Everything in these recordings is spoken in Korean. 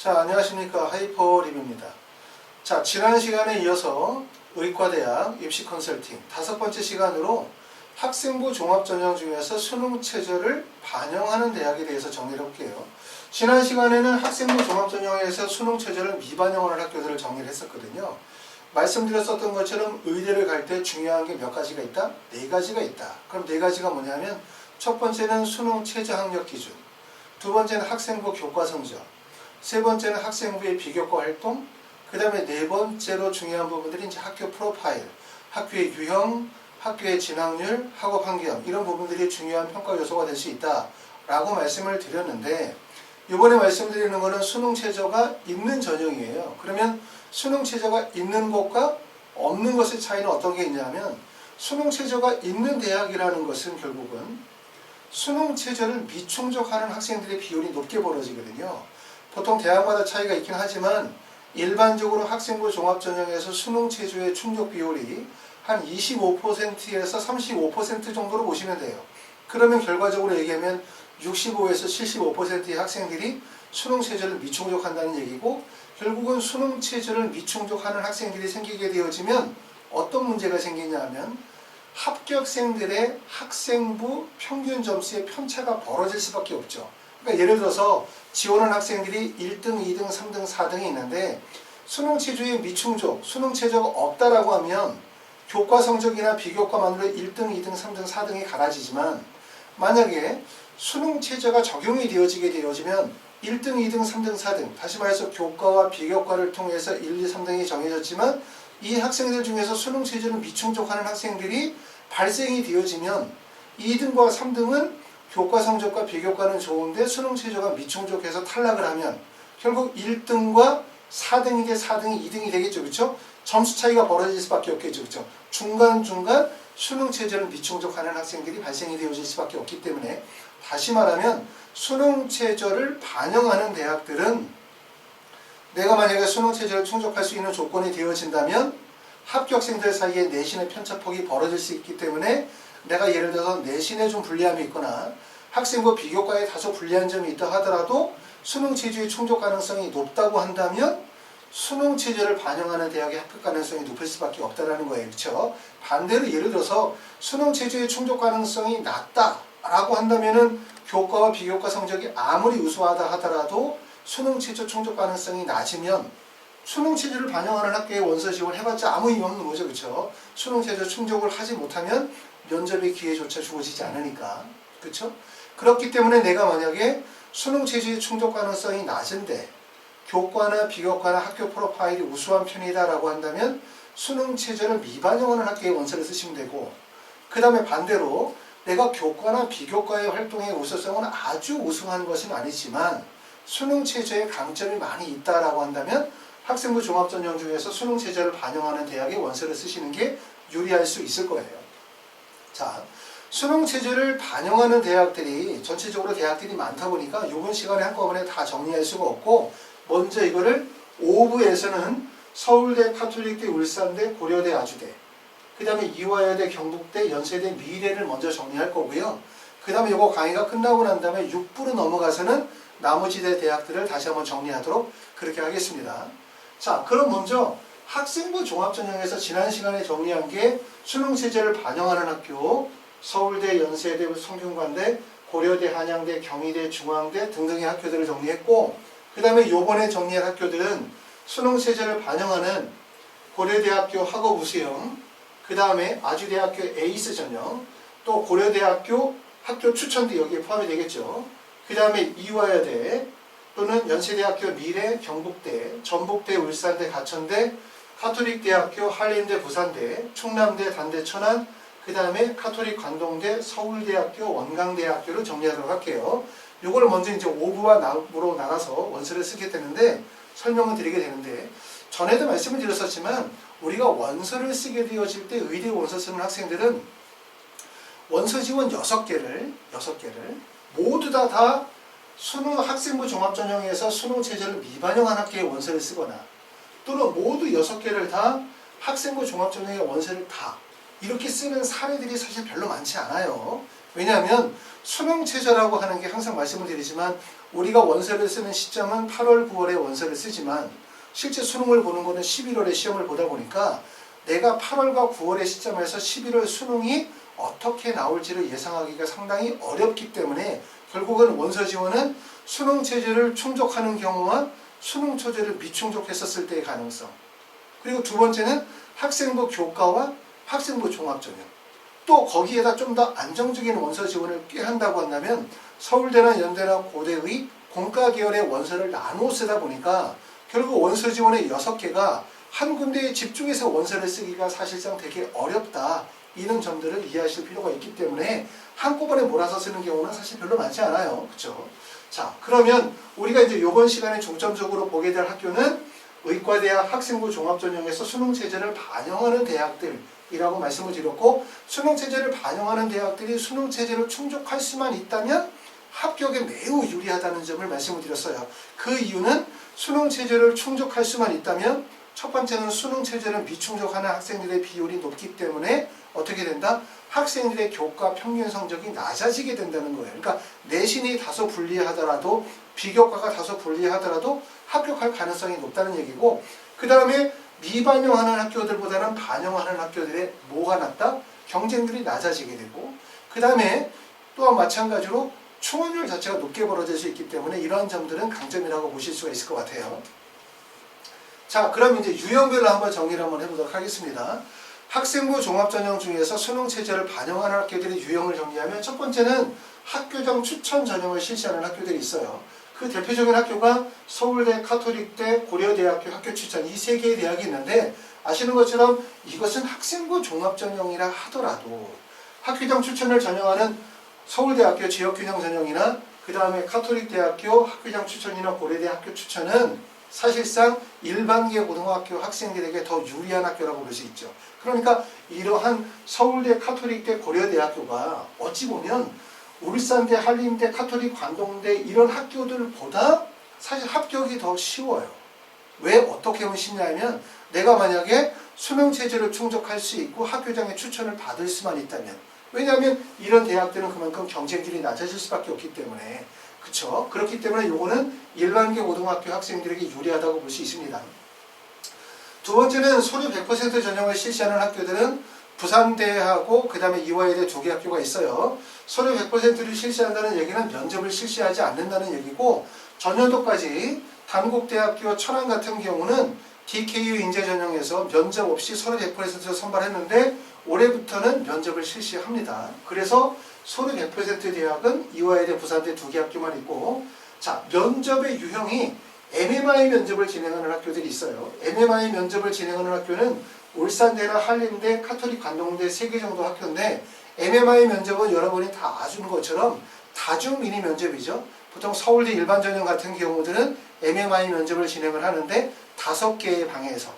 자, 안녕하십니까. 하이퍼립입니다. 자, 지난 시간에 이어서 의과대학 입시 컨설팅 5번째 시간으로 학생부 종합전형 중에서 수능 최저를 반영하는 대학에 대해서 정리를 해볼게요. 지난 시간에는 학생부 종합전형에서 수능 최저를 미반영하는 학교들을 정리를 했었거든요. 말씀드렸었던 것처럼 의대를 갈 때 중요한 게 몇 가지가 있다? 4가지가 있다. 그럼 4가지가 뭐냐면 첫 번째는 수능 최저 학력 기준, 두 번째는 학생부 교과 성적, 세 번째는 학생부의 비교과 활동, 그 다음에 네 번째로 중요한 부분들이 이제 학교 프로파일, 학교의 유형, 학교의 진학률, 학업 환경 이런 부분들이 중요한 평가 요소가 될 수 있다라고 말씀을 드렸는데 이번에 말씀드리는 것은 수능 최저가 있는 전형이에요. 그러면 수능 최저가 있는 것과 없는 것의 차이는 어떤 게 있냐면 수능 최저가 있는 대학이라는 것은 결국은 수능 최저를 미충족하는 학생들의 비율이 높게 벌어지거든요. 보통 대학마다 차이가 있긴 하지만 일반적으로 학생부 종합전형에서 수능 최저의 충족 비율이 한 25%에서 35% 정도로 보시면 돼요. 그러면 결과적으로 얘기하면 65에서 75%의 학생들이 수능 최저를 미충족한다는 얘기고, 결국은 수능 최저를 미충족하는 학생들이 생기게 되어지면 어떤 문제가 생기냐면 합격생들의 학생부 평균 점수의 편차가 벌어질 수밖에 없죠. 그러니까 예를 들어서 지원한 학생들이 1등, 2등, 3등, 4등이 있는데 수능 최저의 미충족, 수능 최저가 없다라고 하면 교과 성적이나 비교과만으로 1등, 2등, 3등, 4등이 갈라지지만 만약에 수능 최저가 적용이 되어지게 되어지면 1등, 2등, 3등, 4등, 다시 말해서 교과와 비교과를 통해서 1, 2, 3등이 정해졌지만 이 학생들 중에서 수능 최저를 미충족하는 학생들이 발생이 되어지면 2등과 3등은 교과 성적과 비교과는 좋은데 수능 최저가 미충족해서 탈락을 하면 결국 1등과 4등이 돼 4등이 2등이 되겠죠. 그렇죠? 점수 차이가 벌어질 수밖에 없겠죠. 그렇죠? 중간중간 수능 최저를 미충족하는 학생들이 발생이 되어질 수밖에 없기 때문에 다시 말하면 수능 최저를 반영하는 대학들은 내가 만약에 수능 최저를 충족할 수 있는 조건이 되어진다면 합격생들 사이에 내신의 편차폭이 벌어질 수 있기 때문에 내가 예를 들어서 내신에 좀 불리함이 있거나 학생부 비교과에 다소 불리한 점이 있다 하더라도 수능 최저의 충족 가능성이 높다고 한다면 수능 최저를 반영하는 대학의 합격 가능성이 높을 수밖에 없다는 거예요. 그렇죠? 반대로 예를 들어서 수능 최저의 충족 가능성이 낮다라고 한다면은 교과와 비교과 성적이 아무리 우수하다 하더라도 수능 최저 충족 가능성이 낮으면 수능 최저를 반영하는 학교에 원서 지원해봤자 아무 의미 없는 거죠. 그렇죠? 수능 최저 충족을 하지 못하면 면접의 기회조차 주어지지 않으니까. 그렇죠? 그렇기 때문에 내가 만약에 수능 최저의 충족 가능성이 낮은데 교과나 비교과나 학교 프로파일이 우수한 편이다라고 한다면 수능 최저를 미반영하는 학교에 원서를 쓰시면 되고, 그 다음에 반대로 내가 교과나 비교과의 활동의 우수성은 아주 우수한 것은 아니지만 수능 최저에 강점이 많이 있다라고 한다면 학생부 종합전형 중에서 수능 최저를 반영하는 대학에 원서를 쓰시는 게 유리할 수 있을 거예요. 자, 수능 최저를 반영하는 대학들이 전체적으로 대학들이 많다 보니까 이번 시간에 한꺼번에 다 정리할 수가 없고, 먼저 이거를 5부에서는 서울대, 카톨릭대, 울산대, 고려대, 아주대, 그 다음에 이화여대, 경북대, 연세대, 미래를 먼저 정리할 거고요. 그 다음에 이거 강의가 끝나고 난 다음에 6부로 넘어가서는 나머지 대학들을 다시 한번 정리하도록 그렇게 하겠습니다. 자, 그럼 먼저 학생부 종합전형에서 지난 시간에 정리한 게 수능 최저를 반영하는 학교, 서울대, 연세대, 성균관대, 고려대, 한양대, 경희대, 중앙대 등등의 학교들을 정리했고, 그 다음에 요번에 정리한 학교들은 수능 최저를 반영하는 고려대학교 학업 우수형, 그 다음에 아주대학교 에이스 전형, 또 고려대학교 학교 추천대 여기에 포함이 되겠죠. 그 다음에 이화여대 또는 연세대학교 미래, 경북대, 전북대, 울산대, 가천대, 카톨릭대학교, 한림대, 부산대, 충남대, 단대, 천안, 그 다음에 카톨릭 관동대, 서울대학교, 원광대학교를 정리하도록 할게요. 이걸 먼저 이제 5부와 나부로 나눠서 원서를 쓰게 되는데 설명을 드리게 되는데, 전에도 말씀을 드렸었지만 우리가 원서를 쓰게 되어질 때 의대 원서 쓰는 학생들은 원서 지원 6개를 모두 다 수능 학생부 종합전형에서 수능 최저를 미반영한 학교에 원서를 쓰거나 또는 모두 6개를 다 학생부 종합전형의 원서를 다 이렇게 쓰는 사례들이 사실 별로 많지 않아요. 왜냐하면 수능체제라고 하는 게 항상 말씀을 드리지만 우리가 원서를 쓰는 시점은 8월, 9월에 원서를 쓰지만 실제 수능을 보는 거는 11월에 시험을 보다 보니까 내가 8월과 9월의 시점에서 11월 수능이 어떻게 나올지를 예상하기가 상당히 어렵기 때문에 결국은 원서 지원은 수능 체제를 충족하는 경우와 수능 체제를 미충족했었을 때의 가능성. 그리고 두 번째는 학생부 교과와 학생부 종합전형. 또 거기에다 좀 더 안정적인 원서 지원을 꾀한다고 한다면 서울대나 연대나 고대의 공과 계열의 원서를 나누어 쓰다 보니까 결국 원서 지원의 6개가 한 군데에 집중해서 원서를 쓰기가 사실상 되게 어렵다. 이런 점들을 이해하실 필요가 있기 때문에 한꺼번에 몰아서 쓰는 경우는 사실 별로 많지 않아요. 그렇죠? 자, 그러면 우리가 이제 이번 시간에 중점적으로 보게 될 학교는 의과대학 학생부 종합전형에서 수능체제를 반영하는 대학들이라고 말씀을 드렸고, 수능체제를 반영하는 대학들이 수능체제를 충족할 수만 있다면 합격에 매우 유리하다는 점을 말씀을 드렸어요. 그 이유는 수능체제를 충족할 수만 있다면 첫 번째는 수능체제를 미충족하는 학생들의 비율이 높기 때문에 어떻게 된다? 학생들의 교과 평균 성적이 낮아지게 된다는 거예요. 그러니까 내신이 다소 불리하더라도 비교과가 다소 불리하더라도 합격할 가능성이 높다는 얘기고, 그 다음에 미반영하는 학교들보다는 반영하는 학교들의 뭐가 낮다? 경쟁률이 낮아지게 되고, 그 다음에 또한 마찬가지로 충원율 자체가 높게 벌어질 수 있기 때문에 이러한 점들은 강점이라고 보실 수가 있을 것 같아요. 자, 그럼 이제 유형별로 한번 정리를 한번 해보도록 하겠습니다. 학생부 종합전형 중에서 수능체제를 반영하는 학교들의 유형을 정리하면 첫 번째는 학교장 추천 전형을 실시하는 학교들이 있어요. 그 대표적인 학교가 서울대, 카톨릭대, 고려대학교 학교 추천, 이 세 개의 대학이 있는데 아시는 것처럼 이것은 학생부 종합전형이라 하더라도 학교장 추천을 전형하는 서울대학교 지역균형 전형이나 그 다음에 카톨릭대학교 학교장 추천이나 고려대 학교 추천은 사실상 일반계 고등학교 학생들에게 더 유리한 학교라고 볼 수 있죠. 그러니까 이러한 서울대, 카톨릭대, 고려대학교가 어찌 보면 울산대, 한림대, 카톨릭, 관동대 이런 학교들보다 사실 합격이 더 쉬워요. 왜 어떻게 하면 쉽냐면 내가 만약에 수능체제를 충족할 수 있고 학교장의 추천을 받을 수만 있다면, 왜냐하면 이런 대학들은 그만큼 경쟁률이 낮아질 수밖에 없기 때문에, 그쵸? 그렇기 때문에 요거는 일반계 고등학교 학생들에게 유리하다고 볼 수 있습니다. 두 번째는 서류 100% 전형을 실시하는 학교들은 부산대하고 그 다음에 이화여대 두 개 학교가 있어요. 서류 100%를 실시한다는 얘기는 면접을 실시하지 않는다는 얘기고, 전년도까지 단국대학교 천안 같은 경우는 DKU 인재 전형에서 면접 없이 서류 100%를 선발했는데 올해부터는 면접을 실시합니다. 그래서 서류 100% 대학은 이화여대, 부산대 두 개 학교만 있고, 자, 면접의 유형이 MMI 면접을 진행하는 학교들이 있어요. MMI 면접을 진행하는 학교는 울산대나 한림대, 카톨릭, 관동대 세 개 정도 학교인데, MMI 면접은 여러분이 다 아시는 것처럼 다중 미니 면접이죠. 보통 서울대 일반 전형 같은 경우들은 MMI 면접을 진행을 하는데 5개의 방에서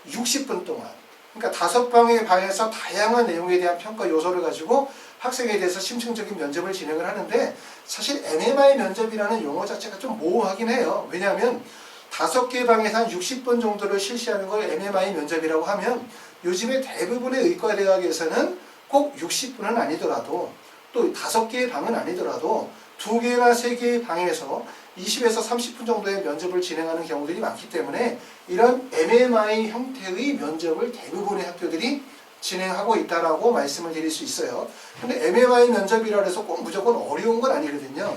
60분 동안, 그러니까 5방의 방에서 다양한 내용에 대한 평가 요소를 가지고 학생에 대해서 심층적인 면접을 진행을 하는데, 사실 MMI 면접이라는 용어 자체가 좀 모호하긴 해요. 왜냐하면 5개의 방에서 한 60분 정도를 실시하는 걸 MMI 면접이라고 하면 요즘에 대부분의 의과대학에서는 꼭 60분은 아니더라도 또 5개의 방은 아니더라도 2개나 3개의 방에서 20에서 30분 정도의 면접을 진행하는 경우들이 많기 때문에 이런 MMI 형태의 면접을 대부분의 학교들이 진행하고 있다라고 말씀을 드릴 수 있어요. 근데 MMI 면접이라 해서 꼭 무조건 어려운 건 아니거든요.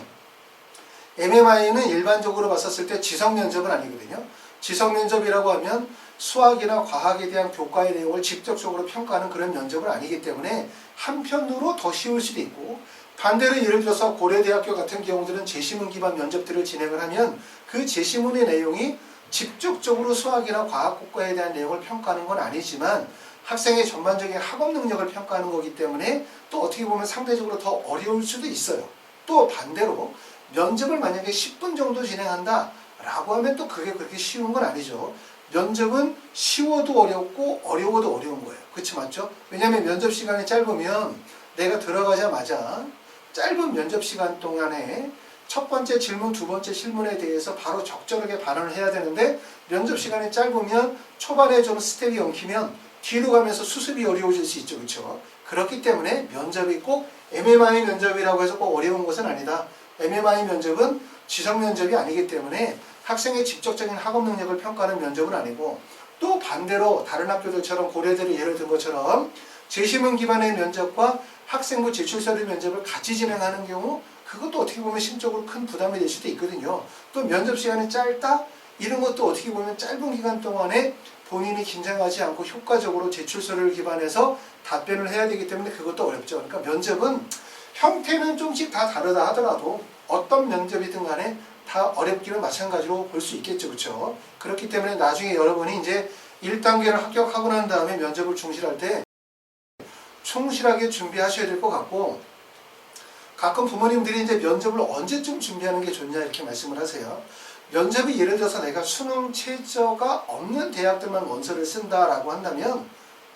MMI는 일반적으로 봤었을 때 지성 면접은 아니거든요. 지성 면접이라고 하면 수학이나 과학에 대한 교과의 내용을 직접적으로 평가하는 그런 면접은 아니기 때문에 한편으로 더 쉬울 수도 있고, 반대로 예를 들어서 고려대학교 같은 경우들은 제시문 기반 면접들을 진행을 하면 그 제시문의 내용이 직접적으로 수학이나 과학 국과에 대한 내용을 평가하는 건 아니지만 학생의 전반적인 학업 능력을 평가하는 거기 때문에 또 어떻게 보면 상대적으로 더 어려울 수도 있어요. 또 반대로 면접을 만약에 10분 정도 진행한다 라고 하면 또 그게 그렇게 쉬운 건 아니죠. 면접은 쉬워도 어렵고 어려워도 어려운 거예요. 그렇지 맞죠? 왜냐하면 면접 시간이 짧으면 내가 들어가자마자 짧은 면접 시간 동안에 첫 번째 질문, 두 번째 질문에 대해서 바로 적절하게 발언을 해야 되는데 면접 시간이 짧으면 초반에 좀 스텝이 엉키면 뒤로 가면서 수습이 어려워질 수 있죠. 그렇죠? 그렇기 때문에 면접이 꼭 MMI 면접이라고 해서 꼭 어려운 것은 아니다. MMI 면접은 지성 면접이 아니기 때문에 학생의 직접적인 학업 능력을 평가하는 면접은 아니고, 또 반대로 다른 학교들처럼 고려대를 예를 든 것처럼 제시문 기반의 면접과 학생부 제출서류 면접을 같이 진행하는 경우, 그것도 어떻게 보면 심적으로 큰 부담이 될 수도 있거든요. 또 면접 시간이 짧다? 이런 것도 어떻게 보면 짧은 기간 동안에 본인이 긴장하지 않고 효과적으로 제출서류를 기반해서 답변을 해야 되기 때문에 그것도 어렵죠. 그러니까 면접은 형태는 조금씩 다 다르다 하더라도 어떤 면접이든 간에 다 어렵기는 마찬가지로 볼 수 있겠죠. 그렇죠? 그렇기 때문에 나중에 여러분이 이제 1단계를 합격하고 난 다음에 면접을 중실할 때 충실하게 준비하셔야 될 것 같고, 가끔 부모님들이 이제 면접을 언제쯤 준비하는 게 좋냐 이렇게 말씀을 하세요. 면접이 예를 들어서 내가 수능 최저가 없는 대학들만 원서를 쓴다라고 한다면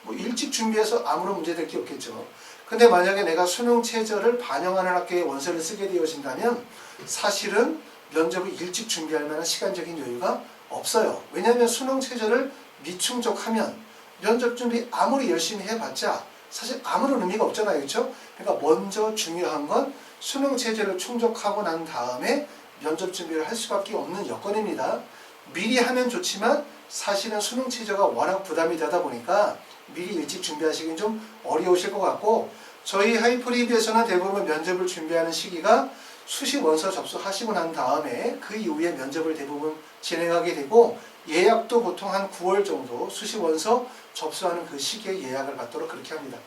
뭐 일찍 준비해서 아무런 문제될 게 없겠죠. 근데 만약에 내가 수능 최저를 반영하는 학교에 원서를 쓰게 되어진다면 사실은 면접을 일찍 준비할 만한 시간적인 여유가 없어요. 왜냐하면 수능 최저를 미충족하면 면접 준비 아무리 열심히 해봤자 사실 아무런 의미가 없잖아요. 그렇죠? 그러니까 먼저 중요한 건 수능 체제를 충족하고 난 다음에 면접 준비를 할 수밖에 없는 여건입니다. 미리 하면 좋지만 사실은 수능 체제가 워낙 부담이 되다 보니까 미리 일찍 준비하시긴 좀 어려우실 것 같고, 저희 하이프리뷰에서는 대부분 면접을 준비하는 시기가 수시 원서 접수하시고 난 다음에 그 이후에 면접을 대부분 진행하게 되고, 예약도 보통 한 9월 정도 수시 원서 접수하는 그 시기에 예약을 받도록 그렇게 합니다.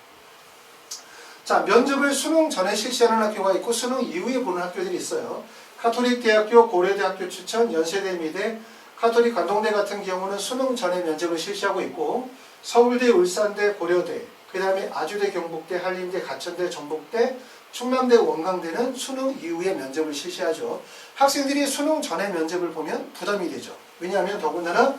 자, 면접을 수능 전에 실시하는 학교가 있고 수능 이후에 보는 학교들이 있어요. 카톨릭대학교, 고려대학교 추천, 연세대, 미대, 카톨릭 관동대 같은 경우는 수능 전에 면접을 실시하고 있고, 서울대, 울산대, 고려대, 그 다음에 아주대, 경북대, 한림대, 가천대, 전북대, 충남대, 원광대는 수능 이후에 면접을 실시하죠. 학생들이 수능 전에 면접을 보면 부담이 되죠. 왜냐하면 더군다나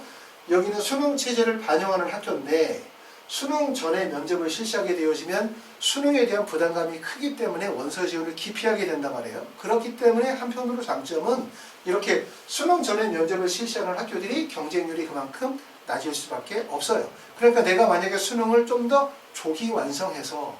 여기는 수능 체제를 반영하는 학교인데 수능 전에 면접을 실시하게 되어지면 수능에 대한 부담감이 크기 때문에 원서 지원을 기피하게 된단 말이에요. 그렇기 때문에 한편으로 장점은 이렇게 수능 전에 면접을 실시하는 학교들이 경쟁률이 그만큼 낮을 수밖에 없어요. 그러니까 내가 만약에 수능을 좀 더 조기 완성해서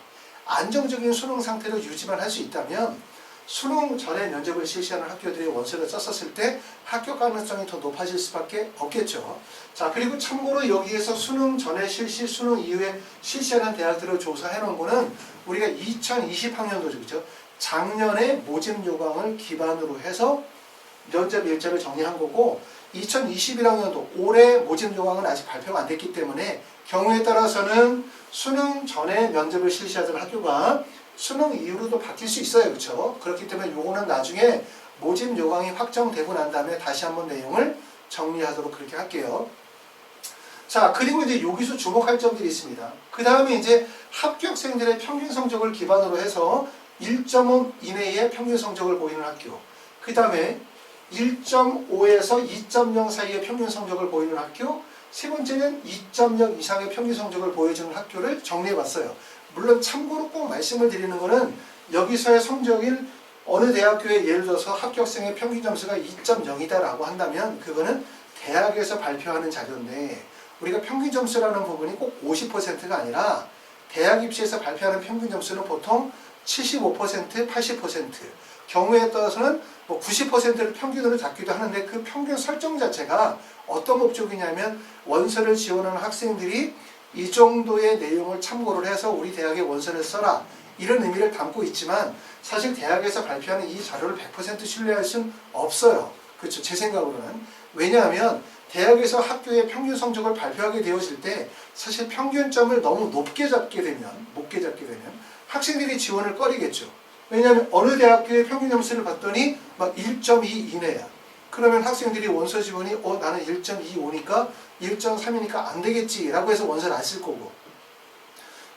안정적인 수능 상태로 유지만 할 수 있다면 수능 전에 면접을 실시하는 학교들의 원서를 썼었을 때 합격 가능성이 더 높아질 수밖에 없겠죠. 자, 그리고 참고로 여기에서 수능 전에 실시, 수능 이후에 실시하는 대학들을 조사해 놓은 거는 우리가 2020학년도죠. 그죠? 작년에 모집 요강을 기반으로 해서 면접 일자를 정리한 거고, 2021학년도 올해 모집 요강은 아직 발표가 안 됐기 때문에 경우에 따라서는 수능 전에 면접을 실시하던 학교가 수능 이후로도 바뀔 수 있어요. 그렇죠? 그렇기 때문에 요거는 나중에 모집 요강이 확정되고 난 다음에 다시 한번 내용을 정리하도록 그렇게 할게요. 자, 그리고 이제 여기서 주목할 점들이 있습니다. 그 다음에 이제 합격생들의 평균 성적을 기반으로 해서 1.5 이내의 평균 성적을 보이는 학교, 그 다음에 1.5에서 2.0 사이의 평균 성적을 보이는 학교, 세 번째는 2.0 이상의 평균 성적을 보여주는 학교를 정리해봤어요. 물론 참고로 꼭 말씀을 드리는 것은 여기서의 성적인 어느 대학교에 예를 들어서 합격생의 평균 점수가 2.0이다라고 한다면 그거는 대학에서 발표하는 자료인데, 우리가 평균 점수라는 부분이 꼭 50%가 아니라 대학 입시에서 발표하는 평균 점수는 보통 75%, 80%, 경우에 따라서는 뭐 90%를 평균으로 잡기도 하는데, 그 평균 설정 자체가 어떤 목적이냐면 원서를 지원하는 학생들이 이 정도의 내용을 참고를 해서 우리 대학에 원서를 써라, 이런 의미를 담고 있지만 사실 대학에서 발표하는 이 자료를 100% 신뢰할 수는 없어요. 그렇죠? 제 생각으로는. 왜냐하면 대학에서 학교의 평균 성적을 발표하게 되어질 때 사실 평균점을 너무 높게 잡게 되면 학생들이 지원을 꺼리겠죠. 왜냐하면 어느 대학교의 평균 점수를 봤더니 막 1.2 이내야. 그러면 학생들이 원서 지원이 나는 1.25니까 1.3이니까 안 되겠지라고 해서 원서를 안 쓸 거고,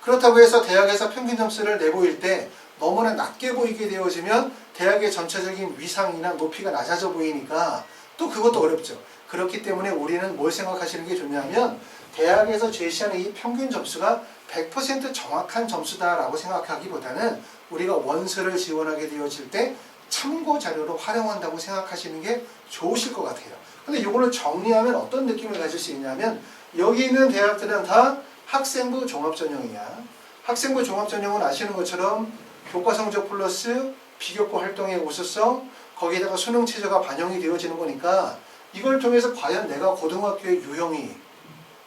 그렇다고 해서 대학에서 평균 점수를 내보일 때 너무나 낮게 보이게 되어지면 대학의 전체적인 위상이나 높이가 낮아져 보이니까 또 그것도 어렵죠. 그렇기 때문에 우리는 뭘 생각하시는 게 좋냐면 대학에서 제시하는 이 평균 점수가 100% 정확한 점수다라고 생각하기보다는 우리가 원서를 지원하게 되어질 때 참고 자료로 활용한다고 생각하시는 게 좋으실 것 같아요. 근데 이거를 정리하면 어떤 느낌을 가질 수 있냐면, 여기 있는 대학들은 다 학생부 종합전형이야. 학생부 종합전형은 아시는 것처럼 교과 성적 플러스 비교과 활동의 우수성, 거기에다가 수능 최저가 반영이 되어지는 거니까 이걸 통해서 과연 내가 고등학교의 유형이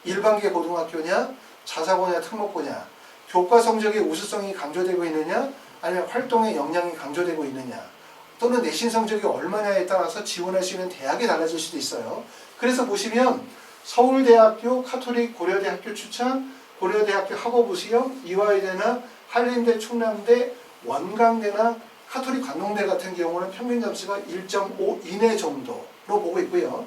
일반계 고등학교냐, 자사고냐, 특목고냐, 교과 성적의 우수성이 강조되고 있느냐, 아니면 활동의 역량이 강조되고 있느냐, 또는 내신 성적이 얼마냐에 따라서 지원할 수 있는 대학이 달라질 수도 있어요. 그래서 보시면 서울대학교 카톨릭 고려대학교 추천, 고려대학교 학업우수형, 이화여대나 한림대, 충남대, 원광대나 카톨릭 관농대 같은 경우는 평균 점수가 1.5 이내 정도로 보고 있고요.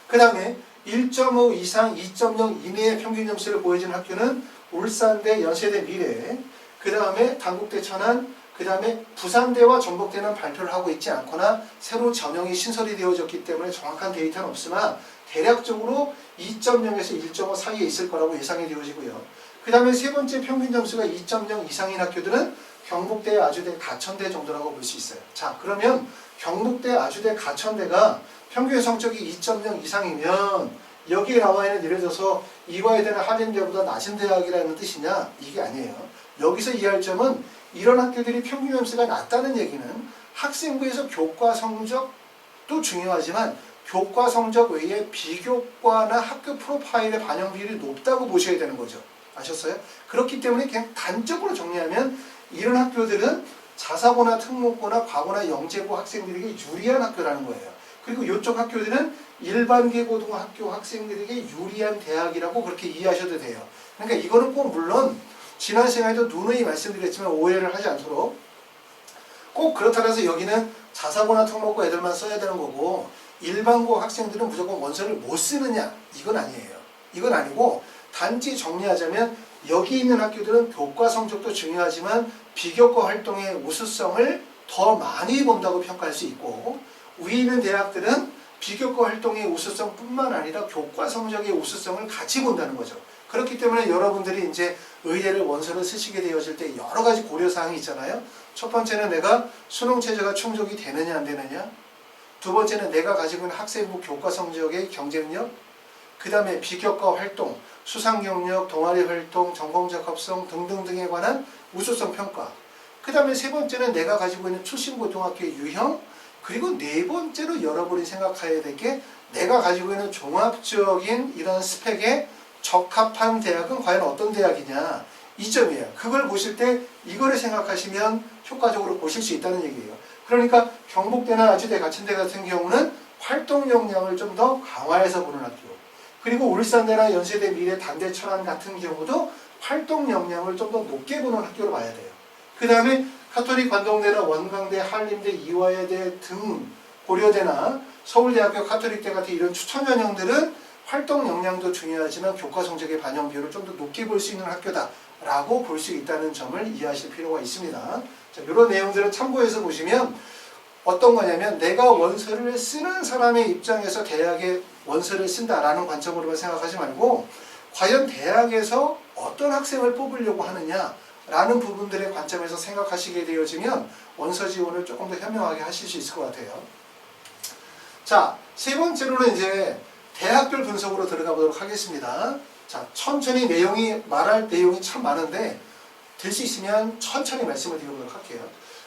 그 다음에 1.5 이상 2.0 이내의 평균 점수를 보여주는 학교는 울산대, 연세대, 미래, 그 다음에 단국대, 천안, 그 다음에 부산대와 전북대는 발표를 하고 있지 않거나 새로 전형이 신설이 되어졌기 때문에 정확한 데이터는 없으나 대략적으로 2.0에서 1.5 사이에 있을 거라고 예상이 되어지고요. 그 다음에 세 번째 평균 점수가 2.0 이상인 학교들은 경북대, 아주대, 가천대 정도라고 볼 수 있어요. 자, 그러면 경북대, 아주대, 가천대가 평균 성적이 2.0 이상이면 여기에 나와 있는 예를 들어서 이화여대나 한림대보다 낮은 대학이라는 뜻이냐? 이게 아니에요. 여기서 이해할 점은 이런 학교들이 평균 점수가 낮다는 얘기는 학생부에서 교과 성적도 중요하지만 교과 성적 외에 비교과나 학교 프로파일의 반영 비율이 높다고 보셔야 되는 거죠. 아셨어요? 그렇기 때문에 그냥 단적으로 정리하면 이런 학교들은 자사고나 특목고나 과고나 영재고 학생들에게 유리한 학교라는 거예요. 그리고 이쪽 학교들은 일반계 고등학교 학생들에게 유리한 대학이라고 그렇게 이해하셔도 돼요. 그러니까 이거는 꼭 물론 지난 시간에도 누누이 말씀드렸지만 오해를 하지 않도록 꼭 그렇다고 해서 여기는 자사고나 특목고 애들만 써야 되는 거고 일반고 학생들은 무조건 원서를 못 쓰느냐? 이건 아니에요. 이건 아니고 단지 정리하자면 여기 있는 학교들은 교과 성적도 중요하지만 비교과 활동의 우수성을 더 많이 본다고 평가할 수 있고 위에 있는 대학들은 비교과 활동의 우수성뿐만 아니라 교과 성적의 우수성을 같이 본다는 거죠. 그렇기 때문에 여러분들이 이제 의대를 원서를 쓰시게 되어질 때 여러 가지 고려사항이 있잖아요. 첫 번째는 내가 수능 최저가 충족이 되느냐 안 되느냐. 두 번째는 내가 가지고 있는 학생부 교과 성적의 경쟁력. 그 다음에 비교과 활동, 수상 경력, 동아리 활동, 전공적 합성 등등등에 관한 우수성 평가. 그 다음에 세 번째는 내가 가지고 있는 출신 고등학교의 유형. 그리고 네 번째로 여러분이 생각해야 될 게 내가 가지고 있는 종합적인 이런 스펙에 적합한 대학은 과연 어떤 대학이냐 이 점이에요. 그걸 보실 때 이거를 생각하시면 효과적으로 보실 수 있다는 얘기예요. 그러니까 경북대나 아주대, 가천대 같은 경우는 활동 역량을 좀 더 강화해서 보는 학교, 그리고 울산대나 연세대, 미래, 단대, 천안 같은 경우도 활동 역량을 좀 더 높게 보는 학교로 봐야 돼요. 그 다음에 카톨릭 관동대나 원광대, 한림대, 이화여대 등 고려대나 서울대학교 카톨릭대 같은 이런 추천 전형들은 활동 역량도 중요하지만 교과 성적의 반영 비율을 좀 더 높게 볼 수 있는 학교다라고 볼 수 있다는 점을 이해하실 필요가 있습니다. 자, 이런 내용들을 참고해서 보시면 어떤 거냐면 내가 원서를 쓰는 사람의 입장에서 대학에 원서를 쓴다라는 관점으로만 생각하지 말고 과연 대학에서 어떤 학생을 뽑으려고 하느냐라는 부분들의 관점에서 생각하시게 되어지면 원서 지원을 조금 더 현명하게 하실 수 있을 것 같아요. 자, 세 번째로는 이제 대학별 분석으로 들어가 보도록 하겠습니다. 자, 천천히 말할 내용이 참 많은데 될 수 있으면 천천히 말씀을 드려보도록 할게요.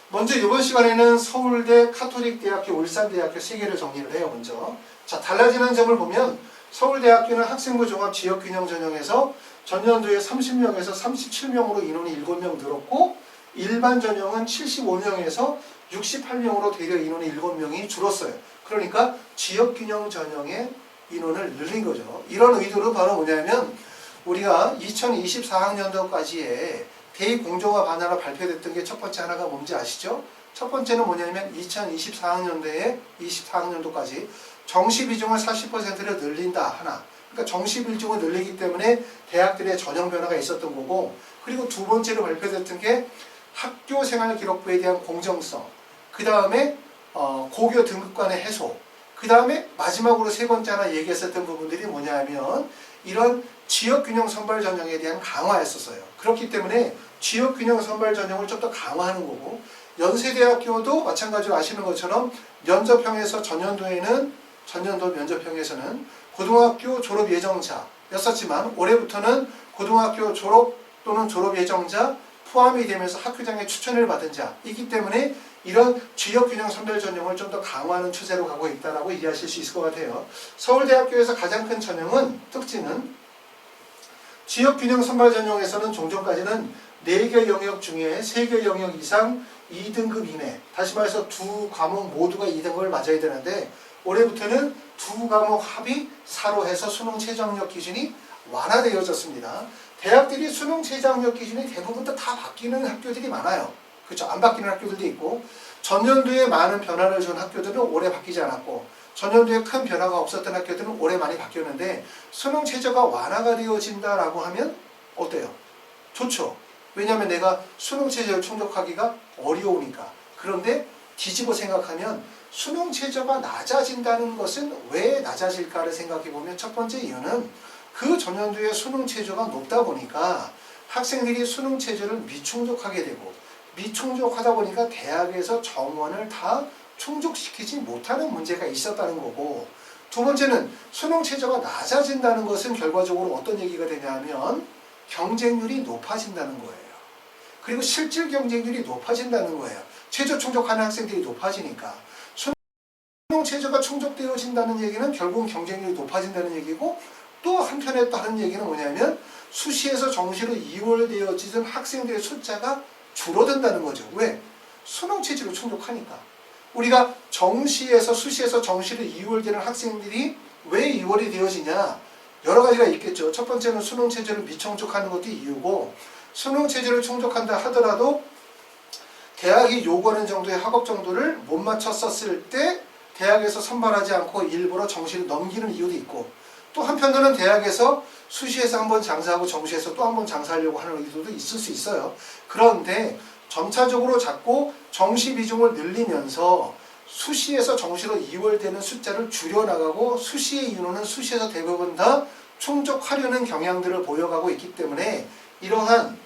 먼저 이번 시간에는 서울대, 카톨릭대학교, 울산대학교 세 개를 정리를 해요. 먼저 자, 달라지는 점을 보면 서울대학교는 학생부 종합 지역균형 전형에서 전년도에 30명에서 37명으로 인원이 7명 늘었고 일반 전형은 75명에서 68명으로 되려 인원이 7명이 줄었어요. 그러니까 지역균형 전형의 인원을 늘린 거죠. 이런 의도로 바로 뭐냐면 우리가 2024학년도까지의 대입공정화 반환으로 발표됐던 게 첫 번째 하나가 뭔지 아시죠? 첫 번째는 뭐냐면 2024학년도에 24학년도까지 정시비중을 40%를 늘린다 하나. 그러니까 정시비중을 늘리기 때문에 대학들의 전형 변화가 있었던 거고, 그리고 두 번째로 발표됐던 게 학교생활 기록부에 대한 공정성, 그 다음에 고교 등급관의 해소, 그 다음에 마지막으로 세 번째 하나 얘기했었던 부분들이 뭐냐면 이런 지역균형 선발 전형에 대한 강화였었어요. 그렇기 때문에 지역균형 선발 전형을 좀 더 강화하는 거고, 연세대학교도 마찬가지로 아시는 것처럼 면접형에서 전년도에는 전년도 면접형에서는 고등학교 졸업 예정자였었지만 올해부터는 고등학교 졸업 또는 졸업 예정자 포함이 되면서 학교장의 추천을 받은 자이기 때문에 이런 지역균형 선별 전형을 좀 더 강화하는 추세로 가고 있다고 이해하실 수 있을 것 같아요. 서울대학교에서 가장 큰 특징은 지역균형 선발 전형에서는 종전까지는 4개 영역 중에 3개 영역 이상 2등급 이내, 다시 말해서 두 과목 모두가 2등급을 맞아야 되는데 올해부터는 두 과목 합이 4로 해서 수능 최저학력 기준이 완화되어졌습니다. 대학들이 수능 최저학력 기준이 대부분 다 바뀌는 학교들이 많아요. 그렇죠? 안 바뀌는 학교들도 있고 전년도에 많은 변화를 준 학교들은 올해 바뀌지 않았고 전년도에 큰 변화가 없었던 학교들은 올해 많이 바뀌었는데 수능 최저가 완화가 되어진다라고 하면 어때요? 좋죠. 왜냐하면 내가 수능 최저를 충족하기가 어려우니까. 그런데 뒤집어 생각하면 수능 최저가 낮아진다는 것은 왜 낮아질까를 생각해 보면 첫 번째 이유는 그 전년도에 수능 최저가 높다 보니까 학생들이 수능 최저를 미충족하게 되고 미충족하다 보니까 대학에서 정원을 다 충족시키지 못하는 문제가 있었다는 거고, 두 번째는 수능 최저가 낮아진다는 것은 결과적으로 어떤 얘기가 되냐면 경쟁률이 높아진다는 거예요. 그리고 실질 경쟁률이 높아진다는 거예요. 최저 충족하는 학생들이 높아지니까. 수능 최저가 충족되어진다는 얘기는 결국은 경쟁률이 높아진다는 얘기고, 또 한편에 다른 얘기는 뭐냐면 수시에서 정시로 이월되어지는 학생들의 숫자가 줄어든다는 거죠. 왜? 수능 체제로 충족하니까. 우리가 정시에서 수시에서 정시로 이월되는 학생들이 왜 이월이 되어지냐? 여러 가지가 있겠죠. 첫 번째는 수능 체제를 미충족하는 것도 이유고, 수능 체제를 충족한다 하더라도 대학이 요구하는 정도의 학업 정도를 못 맞췄었을 때 대학에서 선발하지 않고 일부러 정시를 넘기는 이유도 있고, 또 한편으로는 대학에서 수시에서 한번 장사하고 정시에서 또 한번 장사하려고 하는 의도도 있을 수 있어요. 그런데 점차적으로 자꾸 정시 비중을 늘리면서 수시에서 정시로 이월되는 숫자를 줄여나가고 수시의 인원은 수시에서 대부분 다 충족하려는 경향들을 보여가고 있기 때문에 이러한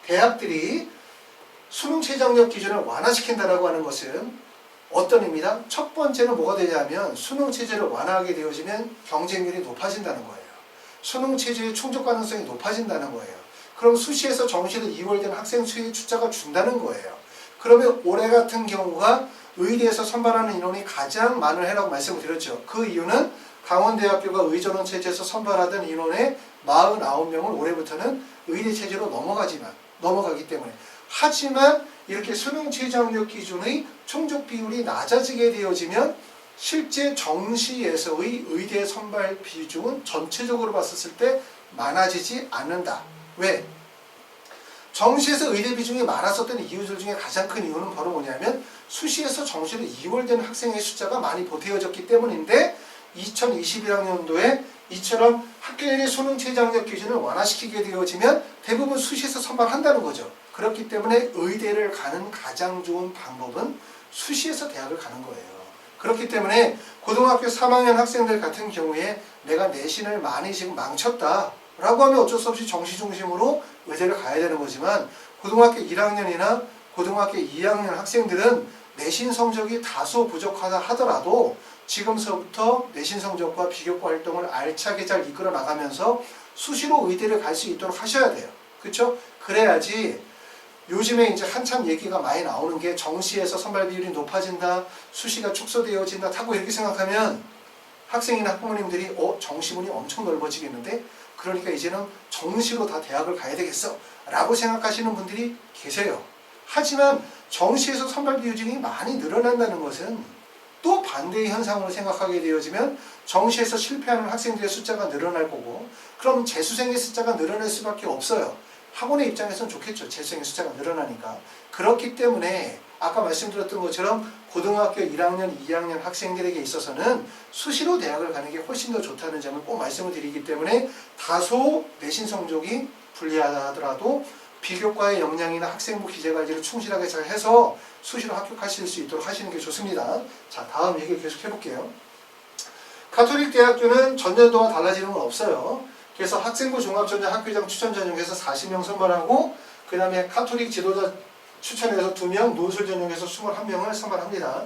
대학들이 수능 최저학력 기준을 완화시킨다라고 하는 것은 어떤 의미다? 첫 번째는 뭐가 되냐면 수능 체제를 완화하게 되어지면 경쟁률이 높아진다는 거예요. 수능 체제의 충족 가능성이 높아진다는 거예요. 그럼 수시에서 정시로 이월된 학생 수의 숫자가 준다는 거예요. 그러면 올해 같은 경우가 의대에서 선발하는 인원이 가장 많은 해라고 말씀을 드렸죠. 그 이유는 강원대학교가 의전원 체제에서 선발하던 인원의 49명을 올해부터는 의대 체제로 넘어가기 때문에. 하지만 이렇게 수능 최저학력 기준의 충족 비율이 낮아지게 되어지면 실제 정시에서의 의대 선발 비중은 전체적으로 봤을 때 많아지지 않는다. 왜? 정시에서 의대 비중이 많았었던 이유들 중에 가장 큰 이유는 바로 뭐냐면 수시에서 정시로 이월된 학생의 숫자가 많이 보태어졌기 때문인데 2021학년도에 이처럼 학교의 수능 최저학력 기준을 완화시키게 되어지면 대부분 수시에서 선발한다는 거죠. 그렇기 때문에 의대를 가는 가장 좋은 방법은 수시에서 대학을 가는 거예요. 그렇기 때문에 고등학교 3학년 학생들 같은 경우에 내가 내신을 많이 지금 망쳤다 라고 하면 어쩔 수 없이 정시 중심으로 의대를 가야 되는 거지만 고등학교 1학년이나 고등학교 2학년 학생들은 내신 성적이 다소 부족하다 하더라도 지금서부터 내신 성적과 비교과 활동을 알차게 잘 이끌어 나가면서 수시로 의대를 갈 수 있도록 하셔야 돼요. 그렇죠? 그래야지 요즘에 이제 한참 얘기가 많이 나오는 게 정시에서 선발 비율이 높아진다, 수시가 축소되어진다 하고 이렇게 생각하면 학생이나 학부모님들이 정시문이 엄청 넓어지겠는데 그러니까 이제는 정시로 다 대학을 가야 되겠어 라고 생각하시는 분들이 계세요. 하지만 정시에서 선발 비율이 많이 늘어난다는 것은 또 반대의 현상으로 생각하게 되어지면 정시에서 실패하는 학생들의 숫자가 늘어날 거고 그럼 재수생의 숫자가 늘어날 수밖에 없어요. 학원의 입장에서는 좋겠죠. 재수생의 숫자가 늘어나니까. 그렇기 때문에 아까 말씀드렸던 것처럼 고등학교 1학년, 2학년 학생들에게 있어서는 수시로 대학을 가는 게 훨씬 더 좋다는 점을 꼭 말씀을 드리기 때문에 다소 내신 성적이 불리하다 하더라도 비교과의 역량이나 학생부 기재과제를 충실하게 잘 해서 수시로 합격하실 수 있도록 하시는 게 좋습니다. 자, 다음 얘기 계속 해볼게요. 가톨릭 대학교는 전년도와 달라지는 건 없어요. 그래서 학생부 종합전형 학교장 추천 전형에서 40명 선발하고 그 다음에 카톨릭 지도자 추천해서 2명, 논술 전형에서 21명을 선발합니다.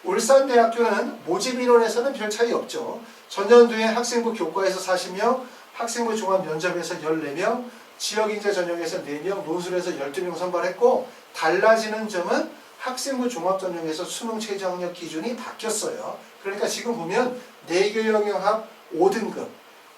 울산대학교는 모집인원에서는 별 차이 없죠. 전년도에 학생부 교과에서 40명, 학생부 종합 면접에서 14명, 지역인재 전형에서 4명, 논술에서 12명 선발했고, 달라지는 점은 학생부 종합 전형에서 수능 최저 학력 기준이 바뀌었어요. 그러니까 지금 보면 4개 영역 합 5등급,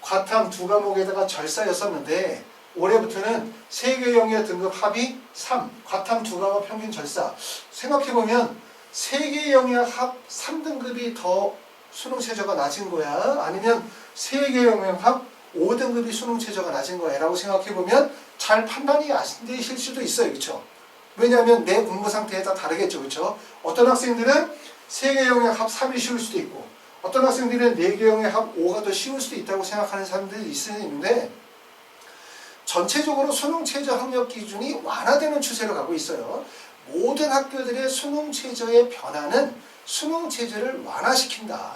과탐 2과목에다가 절사였었는데 올해부터는 3개 영역 등급 합이 3, 과탐 2과목 평균 절사. 생각해보면 3개 영역 합 3등급이 더 수능 최저가 낮은 거야? 아니면 3개 영역 합 5등급이 수능 최저가 낮은 거야? 라고 생각해보면 잘 판단이 안 되실 수도 있어요. 그렇죠? 왜냐하면 내 공부 상태에 따라 다르겠죠. 그렇죠? 어떤 학생들은 3개 영역 합 3이 쉬울 수도 있고 어떤 학생들은 4개 영역 합 5가 더 쉬울 수도 있다고 생각하는 사람들이 있는데 전체적으로 수능 최저 학력 기준이 완화되는 추세로 가고 있어요. 모든 학교들의 수능 최저의 변화는 수능 최저를 완화시킨다.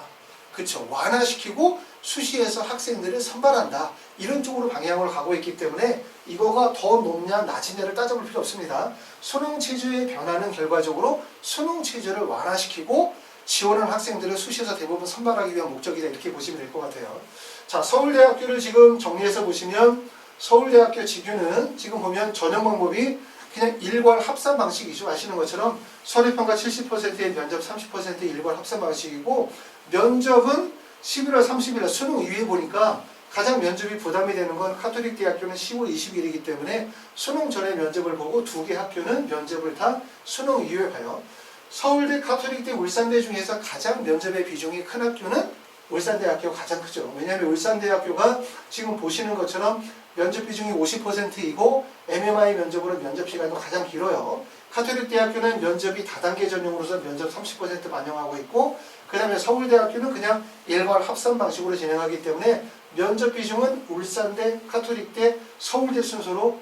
그렇죠? 완화시키고 수시에서 학생들을 선발한다. 이런 쪽으로 방향으로 가고 있기 때문에 이거가 더 높냐 낮으냐를 따져볼 필요 없습니다. 수능 최저의 변화는 결과적으로 수능 최저를 완화시키고 지원한 학생들을 수시에서 대부분 선발하기 위한 목적이다. 이렇게 보시면 될 것 같아요. 자, 서울대학교를 지금 정리해서 보시면 서울대학교 지규는 지금 보면 전형 방법이 그냥 일괄 합산 방식이죠. 아시는 것처럼 서류평가 70%의 면접 30%의 일괄 합산 방식이고 면접은 11월 30일 수능 이후에 보니까 가장 면접이 부담이 되는 건 카톨릭 대학교는 10월 20일이기 때문에 수능 전에 면접을 보고 2개 학교는 면접을 다 수능 이후에 봐요. 서울대, 카톨릭대, 울산대 중에서 가장 면접의 비중이 큰 학교는 울산대학교가 가장 크죠. 왜냐하면 울산대학교가 지금 보시는 것처럼 면접 비중이 50%이고 MMI 면접으로 면접 시간도 가장 길어요. 카톨릭 대학교는 면접이 다단계 전형으로서 면접 30% 반영하고 있고 그 다음에 서울대학교는 그냥 일괄 합산 방식으로 진행하기 때문에 면접 비중은 울산대, 카톨릭대, 서울대 순서로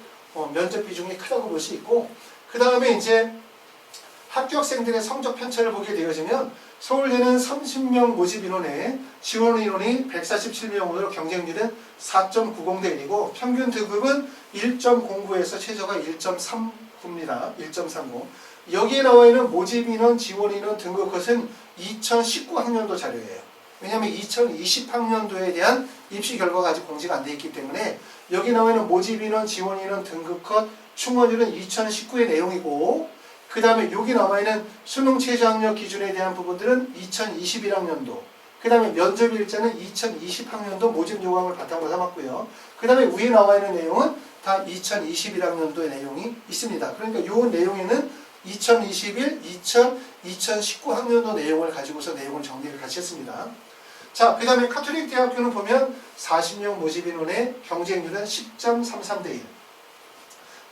면접 비중이 크다고 볼 수 있고 그 다음에 이제 합격생들의 성적 편차를 보게 되어지면 서울대는 30명 모집 인원에 지원 인원이 147명으로 경쟁률은 4.90대 1이고 평균 등급은 1.09에서 최저가 1.39입니다. 1.30. 여기에 나와 있는 모집 인원, 지원 인원 등급 컷은 2019 학년도 자료예요. 왜냐하면 2020 학년도에 대한 입시 결과가 아직 공지가 안 돼 있기 때문에 여기 나와 있는 모집 인원, 지원 인원 등급 컷 충원율은 2019의 내용이고 그 다음에 여기 나와 있는 수능 최저 학력 기준에 대한 부분들은 2021학년도 그 다음에 면접 일자는 2020학년도 모집 요강을 바탕으로 삼았고요. 그 다음에 위에 나와 있는 내용은 다 2021학년도의 내용이 있습니다. 그러니까 이 내용에는 2021, 2019 학년도 내용을 가지고서 내용을 정리를 같이 했습니다. 자, 그 다음에 카톨릭 대학교는 보면 40명 모집 인원의 경쟁률은 10.33대 1.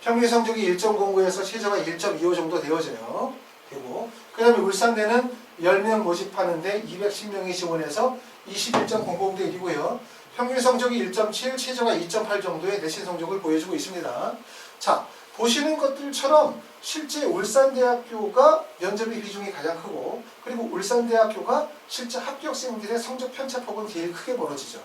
평균 성적이 1.09에서 최저가 1.25 정도 되어져요. 되고 그 다음에 울산대는 10명 모집하는데 210명이 지원해서 21.00대 1이고요. 평균 성적이 1.7, 최저가 2.8 정도의 내신 성적을 보여주고 있습니다. 자, 보시는 것들처럼 실제 울산대학교가 면접의 비중이 가장 크고 그리고 울산대학교가 실제 합격생들의 성적 편차폭은 제일 크게 벌어지죠.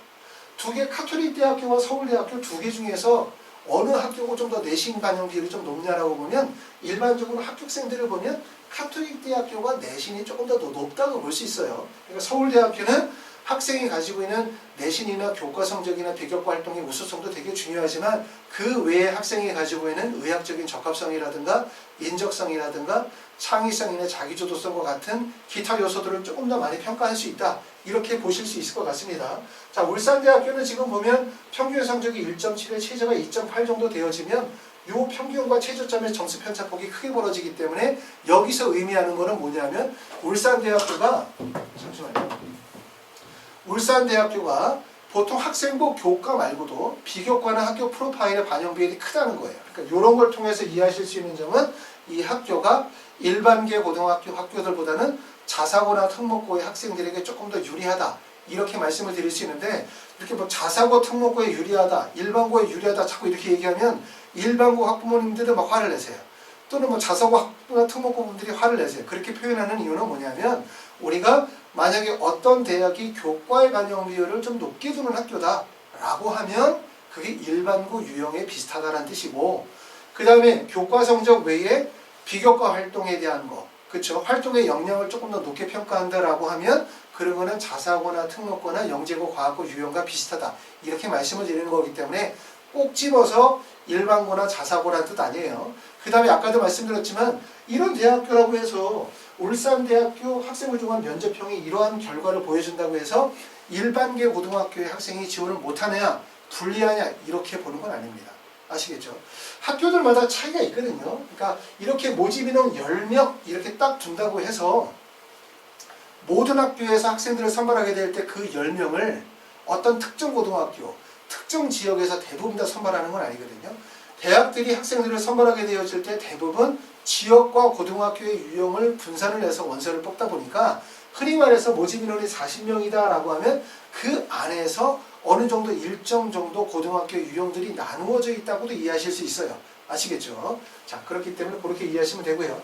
두 개 카톨릭 대학교와 서울대학교 두 개 중에서 어느 학교가 좀 더 내신 반영 비율이 좀 높냐라고 보면 일반적으로 합격생들을 보면 카톨릭 대학교가 내신이 조금 더 높다고 볼 수 있어요. 그러니까 서울대학교는 학생이 가지고 있는 내신이나 교과 성적이나 비교과 활동의 우수성도 되게 중요하지만 그 외에 학생이 가지고 있는 의학적인 적합성이라든가 인적성이라든가 창의성이나 자기주도성과 같은 기타 요소들을 조금 더 많이 평가할 수 있다. 이렇게 보실 수 있을 것 같습니다. 자, 울산대학교는 지금 보면 평균 성적이 1.7에 최저가 2.8 정도 되어지면 이 평균과 최저점의 점수 편차폭이 크게 벌어지기 때문에 여기서 의미하는 것은 뭐냐면 울산대학교가 보통 학생부 교과 말고도 비교과나 학교 프로파일의 반영 비율이 크다는 거예요. 그러니까 이런 걸 통해서 이해하실 수 있는 점은 이 학교가 일반계 고등학교 학교들보다는 자사고나 특목고의 학생들에게 조금 더 유리하다. 이렇게 말씀을 드릴 수 있는데 이렇게 뭐 자사고 특목고에 유리하다, 일반고에 유리하다 자꾸 이렇게 얘기하면 일반고 학부모님들은 막 화를 내세요. 또는 뭐 자사고 학부나 특목고 분들이 화를 내세요. 그렇게 표현하는 이유는 뭐냐면 우리가 만약에 어떤 대학이 교과의 반영 비율을 좀 높게 두는 학교다라고 하면 그게 일반고 유형에 비슷하다는 뜻이고 그 다음에 교과 성적 외에 비교과 활동에 대한 거 그쵸? 활동의 역량을 조금 더 높게 평가한다라고 하면 그런 거는 자사고나 특목고나 영재고, 과학고, 유형과 비슷하다. 이렇게 말씀을 드리는 거기 때문에 꼭 집어서 일반고나 자사고라는 뜻 아니에요. 그 다음에 아까도 말씀드렸지만 이런 대학교라고 해서 울산대학교 학생부 종합 면접형이 이러한 결과를 보여준다고 해서 일반계 고등학교의 학생이 지원을 못하느냐, 불리하냐 이렇게 보는 건 아닙니다. 아시겠죠? 학교들마다 차이가 있거든요. 그러니까 이렇게 모집인원 10명 이렇게 딱 둔다고 해서 모든 학교에서 학생들을 선발하게 될 때 그 10명을 어떤 특정 고등학교, 특정 지역에서 대부분 다 선발하는 건 아니거든요. 대학들이 학생들을 선발하게 되어질 때 대부분 지역과 고등학교의 유형을 분산을 해서 원서를 뽑다 보니까 흔히 말해서 모집인원이 40명이다 라고 하면 그 안에서 어느 정도 일정 정도 고등학교 유형들이 나누어져 있다고도 이해하실 수 있어요. 아시겠죠? 자, 그렇기 때문에 그렇게 이해하시면 되고요.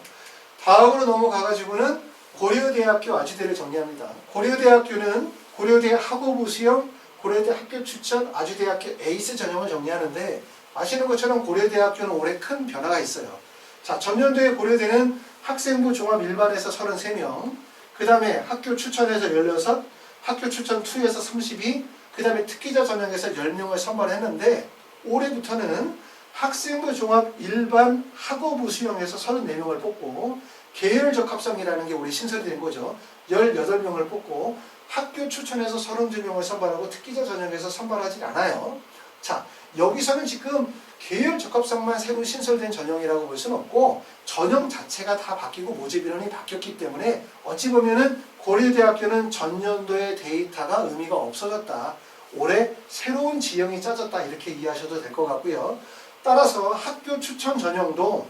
다음으로 넘어가가지고는 고려대학교 아주대를 정리합니다. 고려대학교는 고려대 학업부 수형, 고려대 학교 추천, 아주대학교 에이스 전형을 정리하는데 아시는 것처럼 고려대학교는 올해 큰 변화가 있어요. 자, 전년도에 고려대는 학생부 종합 일반에서 33명, 그 다음에 학교 추천에서 16, 학교 추천 2에서 32, 그 다음에 특기자 전형에서 10명을 선발했는데 올해부터는 학생부 종합 일반 학업부 수형에서 34명을 뽑고 계열 적합성이라는 게 우리 신설이 된 거죠. 18명을 뽑고 학교 추천에서 32명을 선발하고 특기자 전형에서 선발하지 않아요. 자, 여기서는 지금 계열 적합성만 새로 신설된 전형이라고 볼 수는 없고 전형 자체가 다 바뀌고 모집인원이 바뀌었기 때문에 어찌 보면은 고려대학교는 전년도의 데이터가 의미가 없어졌다. 올해 새로운 지형이 짜졌다. 이렇게 이해하셔도 될 것 같고요. 따라서 학교 추천 전형도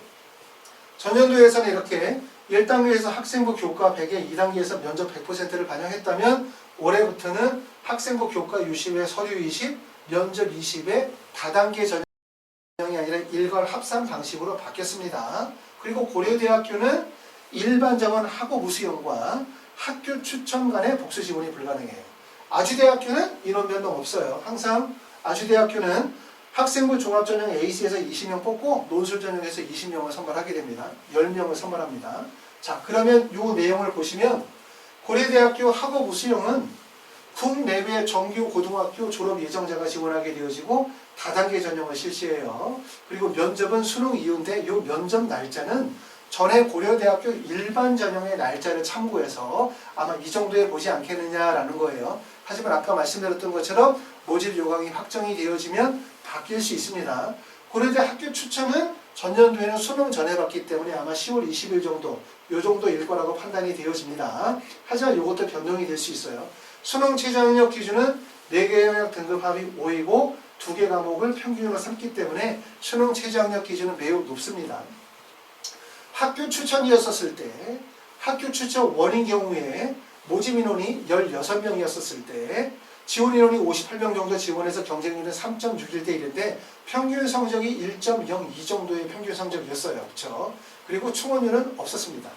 전년도에서는 이렇게 1단계에서 학생부 교과 100에 2단계에서 면접 100%를 반영했다면 올해부터는 학생부 교과 60에 서류 20, 면접 20에 다단계 전형이 아니라 일괄 합산 방식으로 바뀌었습니다. 그리고 고려대학교는 일반 정원 학업 우수형과 학교 추천 간의 복수 지원이 불가능해요. 아주대학교는 이런 변동 없어요. 항상 아주대학교는 학생부 종합전형 AC에서 20명 뽑고 논술전형에서 20명을 선발하게 됩니다. 10명을 선발합니다. 자, 그러면 이 내용을 보시면 고려대학교 학업 우수형은 국내외 정규 고등학교 졸업 예정자가 지원하게 되어지고 다단계 전형을 실시해요. 그리고 면접은 수능 이후인데 이 면접 날짜는 전에 고려대학교 일반 전형의 날짜를 참고해서 아마 이 정도에 보지 않겠느냐라는 거예요. 하지만 아까 말씀드렸던 것처럼 모집 요강이 확정이 되어지면 바뀔 수 있습니다. 고려대 학교 추천은 전년도에는 수능 전에 봤기 때문에 아마 10월 20일 정도 요 정도일 거라고 판단이 되어집니다. 하지만 이것도 변동이 될 수 있어요. 수능 최저학력 기준은 4개 영역 등급 합이 5이고 2개 과목을 평균으로 삼기 때문에 수능 최저학력 기준은 매우 높습니다. 학교 추천이었었을 때 학교 추천 원인 경우에 모집 인원이 16명이었었을 때 지원 인원이 58명 정도 지원해서 경쟁률은 3.61대 1인데 평균 성적이 1.02 정도의 평균 성적이었어요. 그렇죠? 그리고 충원율은 없었습니다.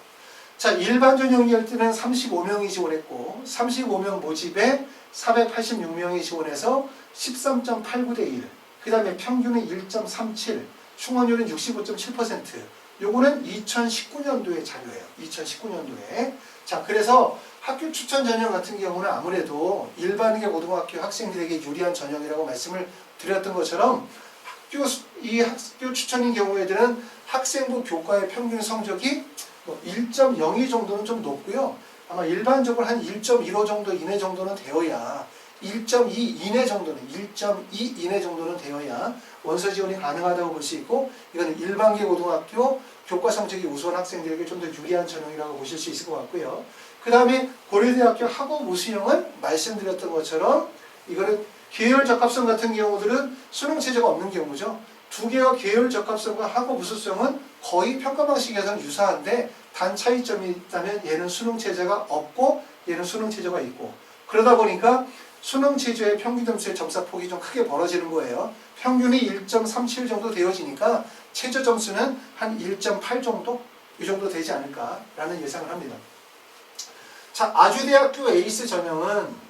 자, 일반 전형일 때는 35명이 지원했고 35명 모집에 486명이 지원해서 13.89대 1. 그 다음에 평균은 1.37, 충원율은 65.7%. 요거는 2019년도의 자료예요. 2019년도에. 자, 그래서 학교 추천 전형 같은 경우는 아무래도 일반계 고등학교 학생들에게 유리한 전형이라고 말씀을 드렸던 것처럼 이 학교 추천인 경우에는 학생부 교과의 평균 성적이 1.02 정도는 좀 높고요. 아마 일반적으로 한 1.15 정도 이내 정도는 되어야 1.2 이내 정도는 1.2 이내 정도는 되어야 원서 지원이 가능하다고 볼 수 있고 이거는 일반계 고등학교 교과 성적이 우수한 학생들에게 좀 더 유리한 전형이라고 보실 수 있을 것 같고요. 그 다음에 고려대학교 학업 우수형은 말씀드렸던 것처럼 이거는 계열 적합성 같은 경우들은 수능 체제가 없는 경우죠. 두 개가 계열 적합성과 학업 우수성은 거의 평가 방식에서는 유사한데 단 차이점이 있다면 얘는 수능 체제가 없고 얘는 수능 체제가 있고 그러다 보니까 수능 체제의 평균 점수의 점사폭이 좀 크게 벌어지는 거예요. 평균이 1.37 정도 되어지니까 최저 점수는 한 1.8 정도? 이 정도 되지 않을까라는 예상을 합니다. 자, 아주대학교 에이스 전형은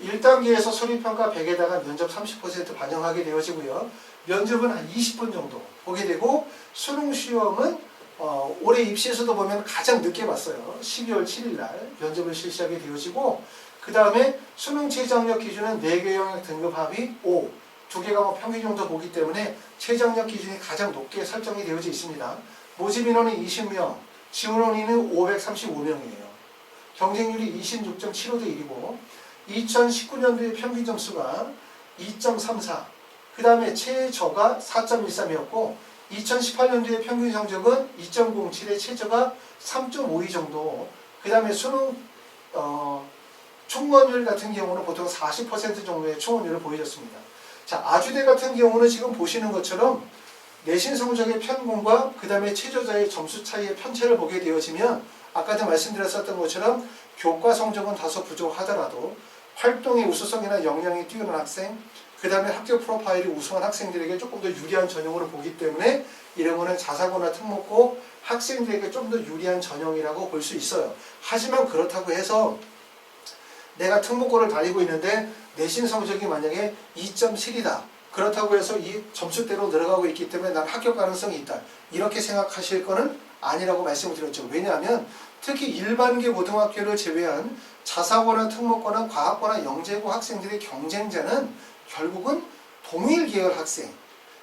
1단계에서 소리평가 100에다가 면접 30% 반영하게 되어지고요. 면접은 한 20분 정도 보게 되고 수능 시험은 올해 입시에서도 보면 가장 늦게 봤어요. 12월 7일 날 면접을 실시하게 되어지고 그 다음에 수능 최저학력 기준은 4개 영역 등급 합이 5, 2개 과목 평균 정도 보기 때문에 최저학력 기준이 가장 높게 설정이 되어져 있습니다. 모집 인원은 20명, 지원 원인은 535명이에요. 경쟁률이 26.75대 1이고 2019년도의 평균 점수가 2.34, 그 다음에 최저가 4.13이었고 2018년도의 평균 성적은 2.07에 최저가 3.52 정도. 그 다음에 수능 총원율 같은 경우는 보통 40% 정도의 총원율을 보여줬습니다. 자, 아주대 같은 경우는 지금 보시는 것처럼 내신 성적의 편공과 그 다음에 최저자의 점수 차이의 편차를 보게 되어지면 아까도 말씀드렸었던 것처럼 교과 성적은 다소 부족하더라도 활동의 우수성이나 역량이 뛰어난 학생, 그 다음에 학교 프로파일이 우수한 학생들에게 조금 더 유리한 전형으로 보기 때문에 이런 거는 자사고나 특목고 학생들에게 좀 더 유리한 전형이라고 볼 수 있어요. 하지만 그렇다고 해서 내가 특목고를 다니고 있는데 내신 성적이 만약에 2.7이다. 그렇다고 해서 이 점수대로 늘어가고 있기 때문에 난 합격 가능성이 있다. 이렇게 생각하실 거는 아니라고 말씀을 드렸죠. 왜냐하면 특히 일반계 고등학교를 제외한 자사고나 특목고나 과학고나 영재고 학생들의 경쟁자는 결국은 동일 계열 학생,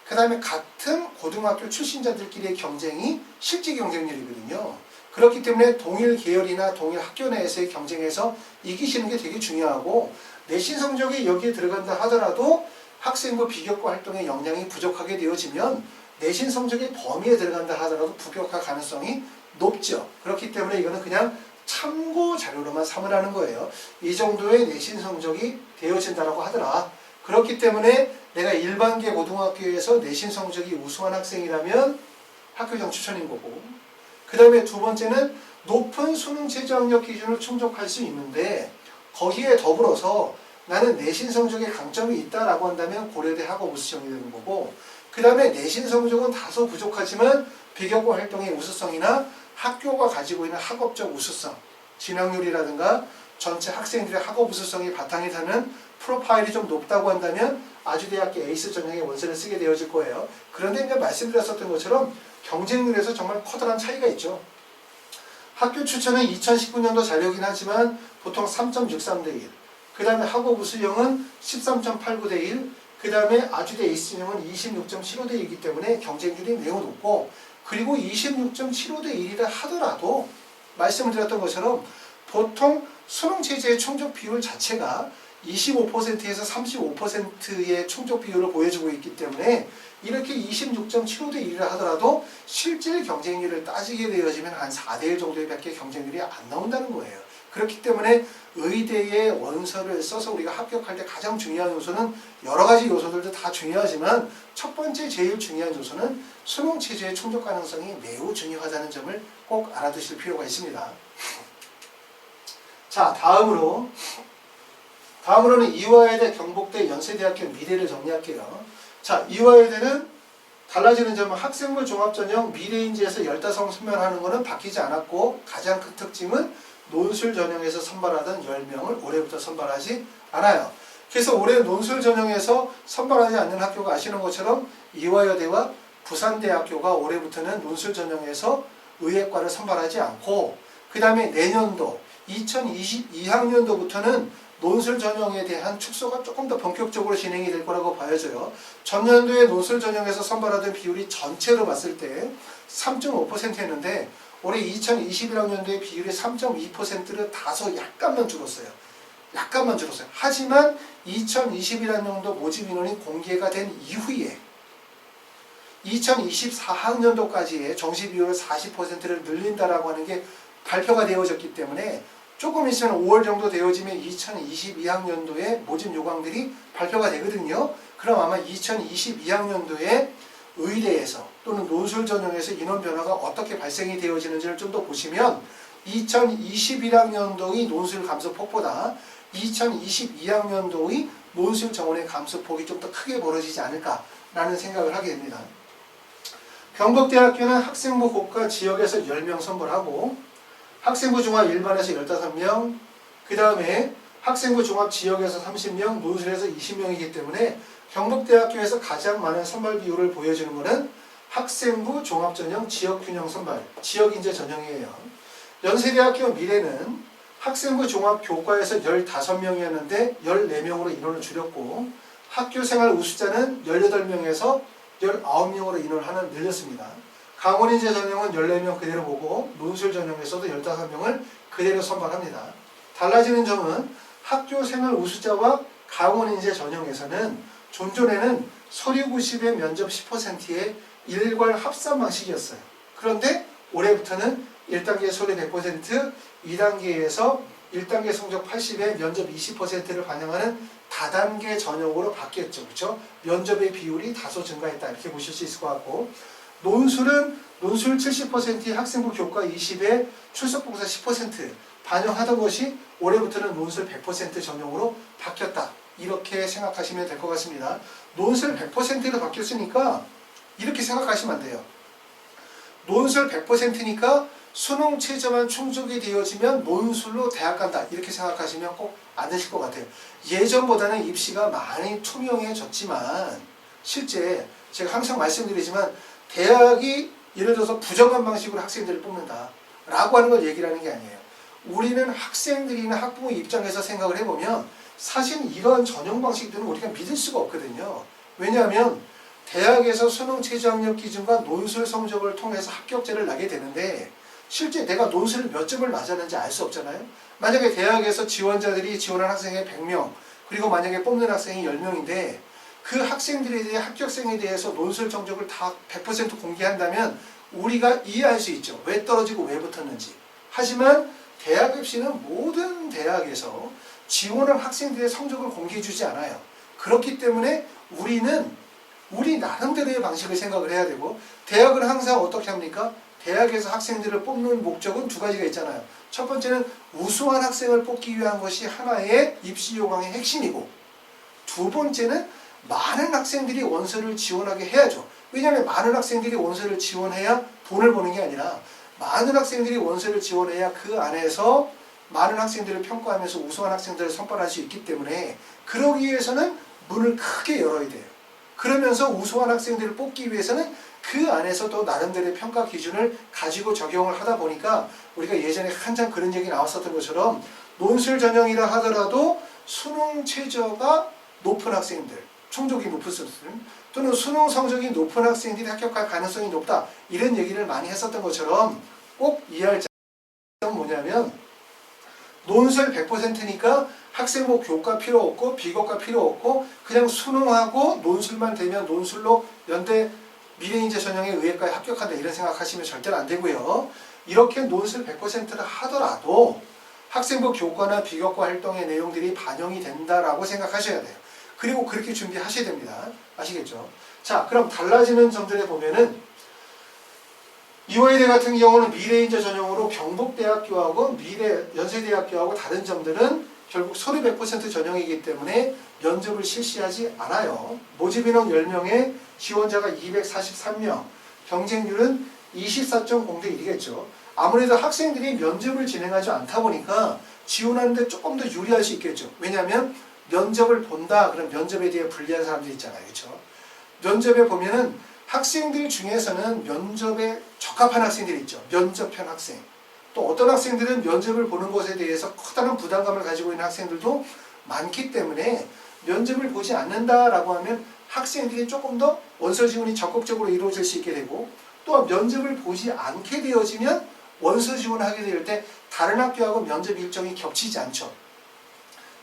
그 다음에 같은 고등학교 출신자들끼리의 경쟁이 실제 경쟁률이거든요. 그렇기 때문에 동일 계열이나 동일 학교 내에서의 경쟁에서 이기시는 게 되게 중요하고 내신 성적이 여기에 들어간다 하더라도 학생부 비교과 활동의 역량이 부족하게 되어지면 내신 성적의 범위에 들어간다 하더라도 부격화 가능성이 높죠. 그렇기 때문에 이거는 그냥 참고 자료로만 삼으라는 거예요. 이 정도의 내신 성적이 되어진다라고 하더라. 그렇기 때문에 내가 일반계 고등학교에서 내신 성적이 우수한 학생이라면 학교장 추천인 거고, 그 다음에 두 번째는 높은 수능 최저학력 기준을 충족할 수 있는데 거기에 더불어서 나는 내신 성적에 강점이 있다라고 한다면 고려대 학업 우수성이 되는 거고, 그 다음에 내신 성적은 다소 부족하지만 비교과 활동의 우수성이나 학교가 가지고 있는 학업적 우수성, 진학률이라든가 전체 학생들의 학업 우수성이 바탕이 되는 프로파일이 좀 높다고 한다면 아주대학교 에이스 전형의 원서를 쓰게 되어질 거예요. 그런데 이제 말씀드렸었던 것처럼 경쟁률에서 정말 커다란 차이가 있죠. 학교 추천은 2019년도 자료이긴 하지만 보통 3.63대 1, 그 다음에 학업 우수형은 13.89대 1, 그 다음에 아주대 에이스 전형은 26.75대 1이기 때문에 경쟁률이 매우 높고, 그리고 26.75대 1이라 하더라도 말씀을 드렸던 것처럼 보통 수능 체제의 충족 비율 자체가 25%에서 35%의 충족 비율을 보여주고 있기 때문에 이렇게 26.75대 1이라 하더라도 실질 경쟁률을 따지게 되어지면 한 4대 1 정도의 밖에 경쟁률이 안 나온다는 거예요. 그렇기 때문에 의대의 원서를 써서 우리가 합격할 때 가장 중요한 요소는 여러 가지 요소들도 다 중요하지만 첫 번째 제일 중요한 요소는 수능 체제의 충족 가능성이 매우 중요하다는 점을 꼭 알아두실 필요가 있습니다. 자, 다음으로는 이화여대, 경북대, 연세대학교 미래를 정리할게요. 자, 이화여대는 달라지는 점은 학생부 종합전형 미래인지에서 15명 선발하는 것은 바뀌지 않았고 가장 큰 특징은 논술 전형에서 선발하던 10명을 올해부터 선발하지 않아요. 그래서 올해 논술 전형에서 선발하지 않는 학교가 아시는 것처럼 이화여대와 부산대학교가 올해부터는 논술 전형에서 의예과를 선발하지 않고, 그 다음에 내년도 2022학년도부터는 논술 전형에 대한 축소가 조금 더 본격적으로 진행이 될 거라고 봐야져요. 전년도에 논술 전형에서 선발하던 비율이 전체로 봤을 때 3.5%였는데 올해 2021학년도의 비율이 3.2%를 다소 약간만 줄었어요. 하지만 2021학년도 모집 인원이 공개가 된 이후에 2024학년도까지의 정시 비율을 40%를 늘린다라고 하는 게 발표가 되어졌기 때문에 조금 있으면 5월 정도 되어지면 2022학년도에 모집 요강들이 발표가 되거든요. 그럼 아마 2022학년도에 의대에서 또는 논술 전형에서 인원 변화가 어떻게 발생이 되어지는지를 좀 더 보시면 2021학년도의 논술 감소폭보다 2022학년도의 논술 정원의 감소폭이 좀 더 크게 벌어지지 않을까라는 생각을 하게 됩니다. 경북대학교는 학생부 고과 지역에서 10명 선발하고 학생부 종합 일반에서 15명, 그 다음에 학생부 종합 지역에서 30명, 논술에서 20명이기 때문에 경북대학교에서 가장 많은 선발 비율을 보여주는 것은 학생부 종합전형 지역균형 선발, 지역인재 전형이에요. 연세대학교 미래는 학생부 종합교과에서 15명이었는데 14명으로 인원을 줄였고 학교생활 우수자는 18명에서 19명으로 인원을 하나 늘렸습니다. 강원인재 전형은 14명 그대로 보고 논술 전형에서도 15명을 그대로 선발합니다. 달라지는 점은 학교생활 우수자와 강원인재 전형에서는 존존에는 서류 90에 면접 10%의 일괄 합산 방식이었어요. 그런데 올해부터는 1단계 서류 100%, 2단계에서 1단계 성적 80에 면접 20%를 반영하는 다단계 전형으로 바뀌었죠. 그렇죠? 면접의 비율이 다소 증가했다. 이렇게 보실 수 있을 것 같고, 논술은 논술 70%의 학생부 교과 20에 출석 복사 10% 반영하던 것이 올해부터는 논술 100% 전형으로 바뀌었다. 이렇게 생각하시면 될 것 같습니다. 논술 100%로 바뀌었으니까 이렇게 생각하시면 안 돼요. 논술 100%니까 수능 최저만 충족이 되어지면 논술로 대학 간다. 이렇게 생각하시면 꼭 안 되실 것 같아요. 예전보다는 입시가 많이 투명해졌지만 실제 제가 항상 말씀드리지만 대학이 예를 들어서 부정한 방식으로 학생들을 뽑는다 라고 하는 걸 얘기를 하는 게 아니에요. 우리는 학생들이나 학부모 입장에서 생각을 해보면 사실 이런 전형 방식들은 우리가 믿을 수가 없거든요. 왜냐하면 대학에서 수능 최저 학력 기준과 논술 성적을 통해서 합격제를 나게 되는데 실제 내가 논술을 몇 점을 맞았는지 알 수 없잖아요. 만약에 대학에서 지원자들이 지원한 학생이 100명 그리고 만약에 뽑는 학생이 10명인데 그 학생들에 대해 합격생에 대해서 논술 성적을 다 100% 공개한다면 우리가 이해할 수 있죠. 왜 떨어지고 왜 붙었는지. 하지만 대학 입시는 모든 대학에서 지원한 학생들의 성적을 공개해주지 않아요. 그렇기 때문에 우리 나름대로의 방식을 생각을 해야 되고 대학은 항상 어떻게 합니까? 대학에서 학생들을 뽑는 목적은 두 가지가 있잖아요. 첫 번째는 우수한 학생을 뽑기 위한 것이 하나의 입시 요강의 핵심이고 두 번째는 많은 학생들이 원서를 지원하게 해야죠. 왜냐하면 많은 학생들이 원서를 지원해야 돈을 버는 게 아니라 많은 학생들이 원서를 지원해야 그 안에서 많은 학생들을 평가하면서 우수한 학생들을 선발할 수 있기 때문에 그러기 위해서는 문을 크게 열어야 돼요. 그러면서 우수한 학생들을 뽑기 위해서는 그 안에서 또 나름대로의 평가 기준을 가지고 적용을 하다 보니까 우리가 예전에 한참 그런 얘기 나왔었던 것처럼 논술 전형이라 하더라도 수능 최저가 높은 학생들, 충족이 높은 학생들 또는 수능 성적이 높은 학생들이 합격할 가능성이 높다 이런 얘기를 많이 했었던 것처럼 꼭 이해할 점은 뭐냐면 논술 100%니까 학생부 교과 필요 없고 비교과 필요 없고 그냥 수능하고 논술만 되면 논술로 연대 미래인재 전형에 의예과에 합격한다 이런 생각하시면 절대로 안 되고요. 이렇게 논술 100%를 하더라도 학생부 교과나 비교과 활동의 내용들이 반영이 된다라고 생각하셔야 돼요. 그리고 그렇게 준비하셔야 됩니다. 아시겠죠? 자, 그럼 달라지는 점들에 보면은 이화여대 같은 경우는 미래인재 전형으로 경북대학교하고 연세대학교하고 다른 점들은 결국 서류 100% 전형이기 때문에 면접을 실시하지 않아요. 모집 인원 10명에 지원자가 243명, 경쟁률은 24.0대 1이겠죠. 아무래도 학생들이 면접을 진행하지 않다 보니까 지원하는데 조금 더 유리할 수 있겠죠. 왜냐하면 면접을 본다, 그럼 면접에 대해 불리한 사람들이 있잖아요. 그렇죠? 면접에 보면은 학생들 중에서는 면접에 적합한 학생들이 있죠. 면접형 학생. 또 어떤 학생들은 면접을 보는 것에 대해서 커다란 부담감을 가지고 있는 학생들도 많기 때문에 면접을 보지 않는다라고 하면 학생들이 조금 더 원서 지원이 적극적으로 이루어질 수 있게 되고 또한 면접을 보지 않게 되어지면 원서 지원을 하게 될 때 다른 학교하고 면접 일정이 겹치지 않죠.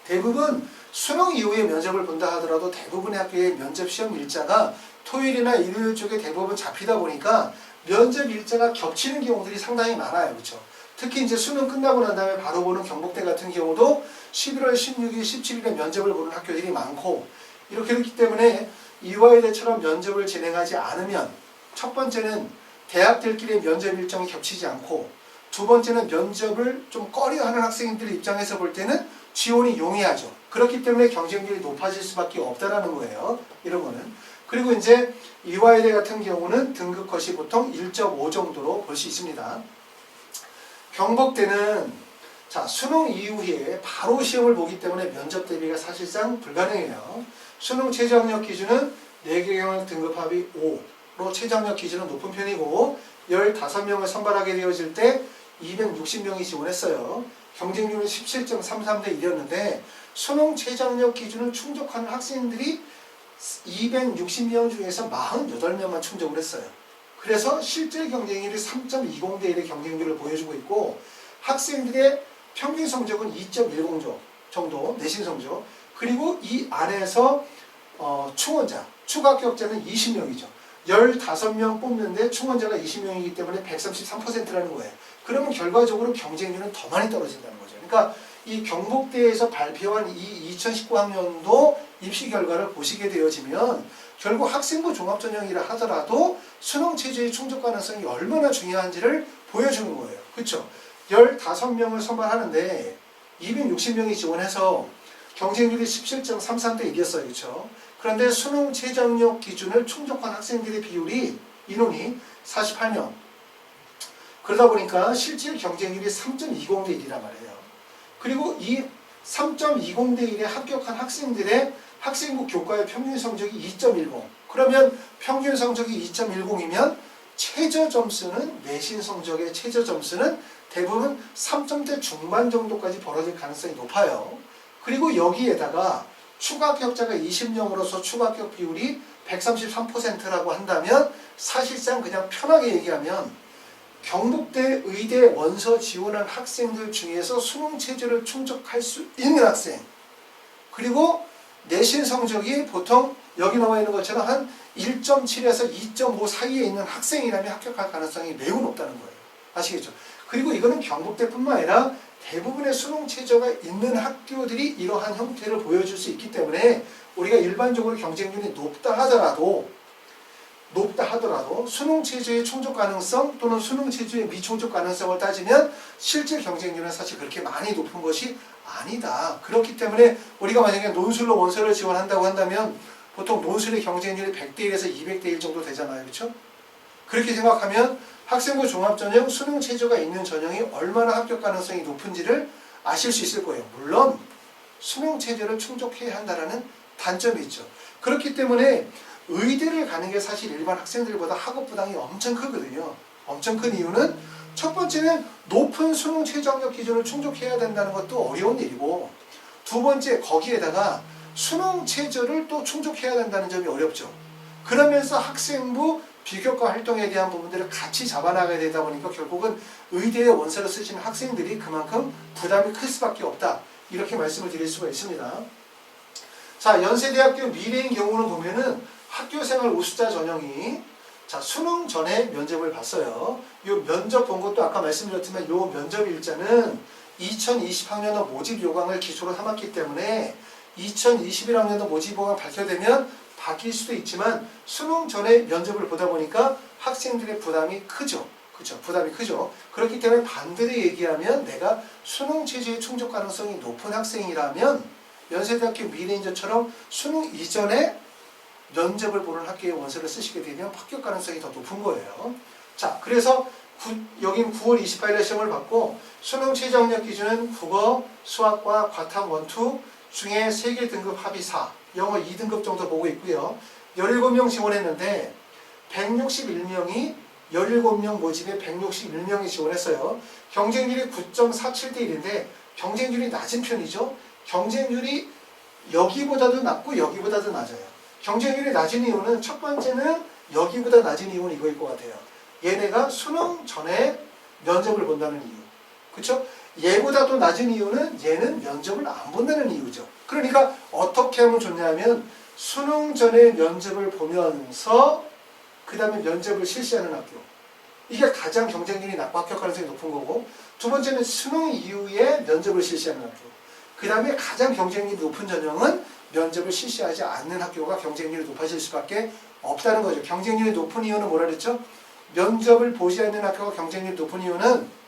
대부분 수능 이후에 면접을 본다 하더라도 대부분의 학교의 면접 시험 일자가 토요일이나 일요일 쪽에 대부분 잡히다 보니까 면접 일자가 겹치는 경우들이 상당히 많아요. 그렇죠? 특히 이제 수능 끝나고 난 다음에 바로 보는 경북대 같은 경우도 11월 16일, 17일에 면접을 보는 학교들이 많고 이렇게 됐기 때문에 이화여대처럼 면접을 진행하지 않으면 첫 번째는 대학들끼리 면접 일정이 겹치지 않고 두 번째는 면접을 좀 꺼려하는 학생들 입장에서 볼 때는 지원이 용이하죠. 그렇기 때문에 경쟁률이 높아질 수밖에 없다라는 거예요. 이런 거는. 그리고 이제 이화여대 같은 경우는 등급 컷이 보통 1.5 정도로 볼 수 있습니다. 경북대는 자 수능 이후에 바로 시험을 보기 때문에 면접 대비가 사실상 불가능해요. 수능 최저 학력 기준은 4개 경영 등급 합이 5, 최저학력 기준은 높은 편이고 15명을 선발하게 되어질 때 260명이 지원했어요. 경쟁률은 17.33대 1이었는데 수능 최저학력 기준을 충족하는 학생들이 260명 중에서 48명만 충족을 했어요. 그래서 실제 경쟁률이 3.20대 1의 경쟁률을 보여주고 있고 학생들의 평균 성적은 2.10 정도 내신 성적, 그리고 이 안에서 충원자, 추가 합격자는 20명이죠. 15명 뽑는데 충원자가 20명이기 때문에 133%라는 거예요. 그러면 결과적으로 경쟁률은 더 많이 떨어진다는 거죠. 그러니까 이 경북대에서 발표한 이 2019학년도 입시 결과를 보시게 되어지면 결국 학생부 종합전형이라 하더라도 수능 체제의 충족 가능성이 얼마나 중요한지를 보여주는 거예요. 그렇죠? 15명을 선발하는데 260명이 지원해서 경쟁률이 17.33대 1이었어요. 그렇죠? 그런데 수능 최저학력 기준을 충족한 학생들의 비율이 인원이 48명. 그러다 보니까 실질 경쟁률이 3.20대 1이란 말이에요. 그리고 이 3.20대 1에 합격한 학생들의 학생부 교과의 평균 성적이 2.10. 그러면 평균 성적이 2.10이면 최저 점수는 내신 성적의 최저 점수는 대부분 3점대 중반 정도까지 벌어질 가능성이 높아요. 그리고 여기에다가 추가 합격자가 20명으로서 추가 합격 비율이 133%라고 한다면 사실상 그냥 편하게 얘기하면 경북대 의대 원서 지원한 학생들 중에서 수능 체제를 충족할 수 있는 학생, 그리고 내신 성적이 보통 여기 나와 있는 것처럼 한 1.7에서 2.5 사이에 있는 학생이라면 합격할 가능성이 매우 높다는 거예요. 아시겠죠? 그리고 이거는 경북대뿐만 아니라 대부분의 수능 체제가 있는 학교들이 이러한 형태를 보여줄 수 있기 때문에 우리가 일반적으로 경쟁률이 높다 하더라도 수능 체제의 충족 가능성 또는 수능 체제의 미충족 가능성을 따지면 실제 경쟁률은 사실 그렇게 많이 높은 것이 아니다. 그렇기 때문에 우리가 만약에 논술로 원서를 지원한다고 한다면 보통 논술의 경쟁률이 100대 1에서 200대 1 정도 되잖아요. 그렇죠? 그렇게 생각하면 학생부 종합전형 수능 체제가 있는 전형이 얼마나 합격 가능성이 높은지를 아실 수 있을 거예요. 물론 수능 체제를 충족해야 한다는 단점이 있죠. 그렇기 때문에 의대를 가는 게 사실 일반 학생들보다 학업 부담이 엄청 크거든요. 엄청 큰 이유는 첫 번째는 높은 수능 최저학력 기준을 충족해야 된다는 것도 어려운 일이고, 두 번째 거기에다가 수능 체제를 또 충족해야 된다는 점이 어렵죠. 그러면서 학생부 비교과 활동에 대한 부분들을 같이 잡아나가야 되다 보니까 결국은 의대에 원서를 쓰시는 학생들이 그만큼 부담이 클 수밖에 없다. 이렇게 말씀을 드릴 수가 있습니다. 자, 연세대학교 미래인 경우는 보면은 학교생활 우수자 전형이 수능 전에 면접을 봤어요. 이 면접 본 것도 아까 말씀드렸지만 이 면접 일자는 2020학년도 모집 요강을 기초로 삼았기 때문에 2021학년도 모집 요강 발표되면 바뀔 수도 있지만 수능 전에 면접을 보다 보니까 학생들의 부담이 크죠. 그렇죠? 부담이 크죠. 그렇기 때문에 반대로 얘기하면 내가 수능 체제의 충족 가능성이 높은 학생이라면 연세대학교 미래인저처럼 수능 이전에 면접을 보는 학교에 원서를 쓰시게 되면 합격 가능성이 더 높은 거예요. 자, 그래서 여긴 9월 28일에 시험을 받고 수능 최저학력 기준은 국어, 수학과 과탐 1, 2 중에 3개 등급 합의 4, 영어 2등급 정도 보고 있고요. 17명 지원했는데 161명이 17명 모집에 161명이 지원했어요. 경쟁률이 9.47대 1인데 경쟁률이 낮은 편이죠. 경쟁률이 여기보다도 낮고 여기보다도 낮아요. 경쟁률이 낮은 이유는 첫 번째는 여기보다 낮은 이유는 이거일 것 같아요. 얘네가 수능 전에 면접을 본다는 이유. 그렇죠? 얘보다도 낮은 이유는 얘는 면접을 안 본다는 이유죠. 그러니까 어떻게 하면 좋냐면 수능 전에 면접을 보면서 그 다음에 면접을 실시하는 학교. 이게 가장 경쟁률이 낮고 합격 가능성이 높은 거고, 두 번째는 수능 이후에 면접을 실시하는 학교. 그 다음에 가장 경쟁률이 높은 전형은 면접을 실시하지 않는 학교가 경쟁률이 높아질 수밖에 없다는 거죠. 경쟁률이 높은 이유는 뭐라 그랬죠? 면접을 보지 않는 학교가 경쟁률이 높은 이유는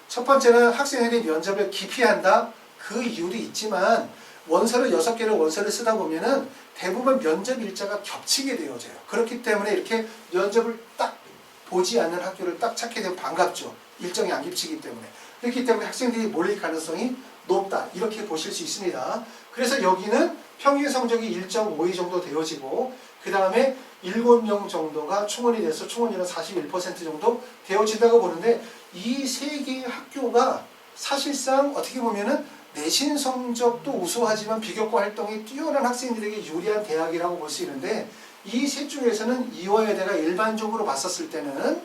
첫 번째는 학생들이 면접을 기피한다. 그 이유도 있지만 원서를 6개를 원서를 쓰다 보면은 대부분 면접 일자가 겹치게 되어져요. 그렇기 때문에 이렇게 면접을 딱 보지 않는 학교를 딱 찾게 되면 반갑죠. 일정이 안 겹치기 때문에. 그렇기 때문에 학생들이 몰릴 가능성이 높다 이렇게 보실 수 있습니다. 그래서 여기는 평균 성적이 1.52 정도 되어지고 그 다음에 7명 정도가 충원이 돼서 충원율은 41% 정도 되어진다고 보는데 이 세 개의 학교가 사실상 어떻게 보면은 내신 성적도 우수하지만 비교과 활동이 뛰어난 학생들에게 유리한 대학이라고 볼 수 있는데 이 셋 중에서는 이화여대가 일반적으로 봤었을 때는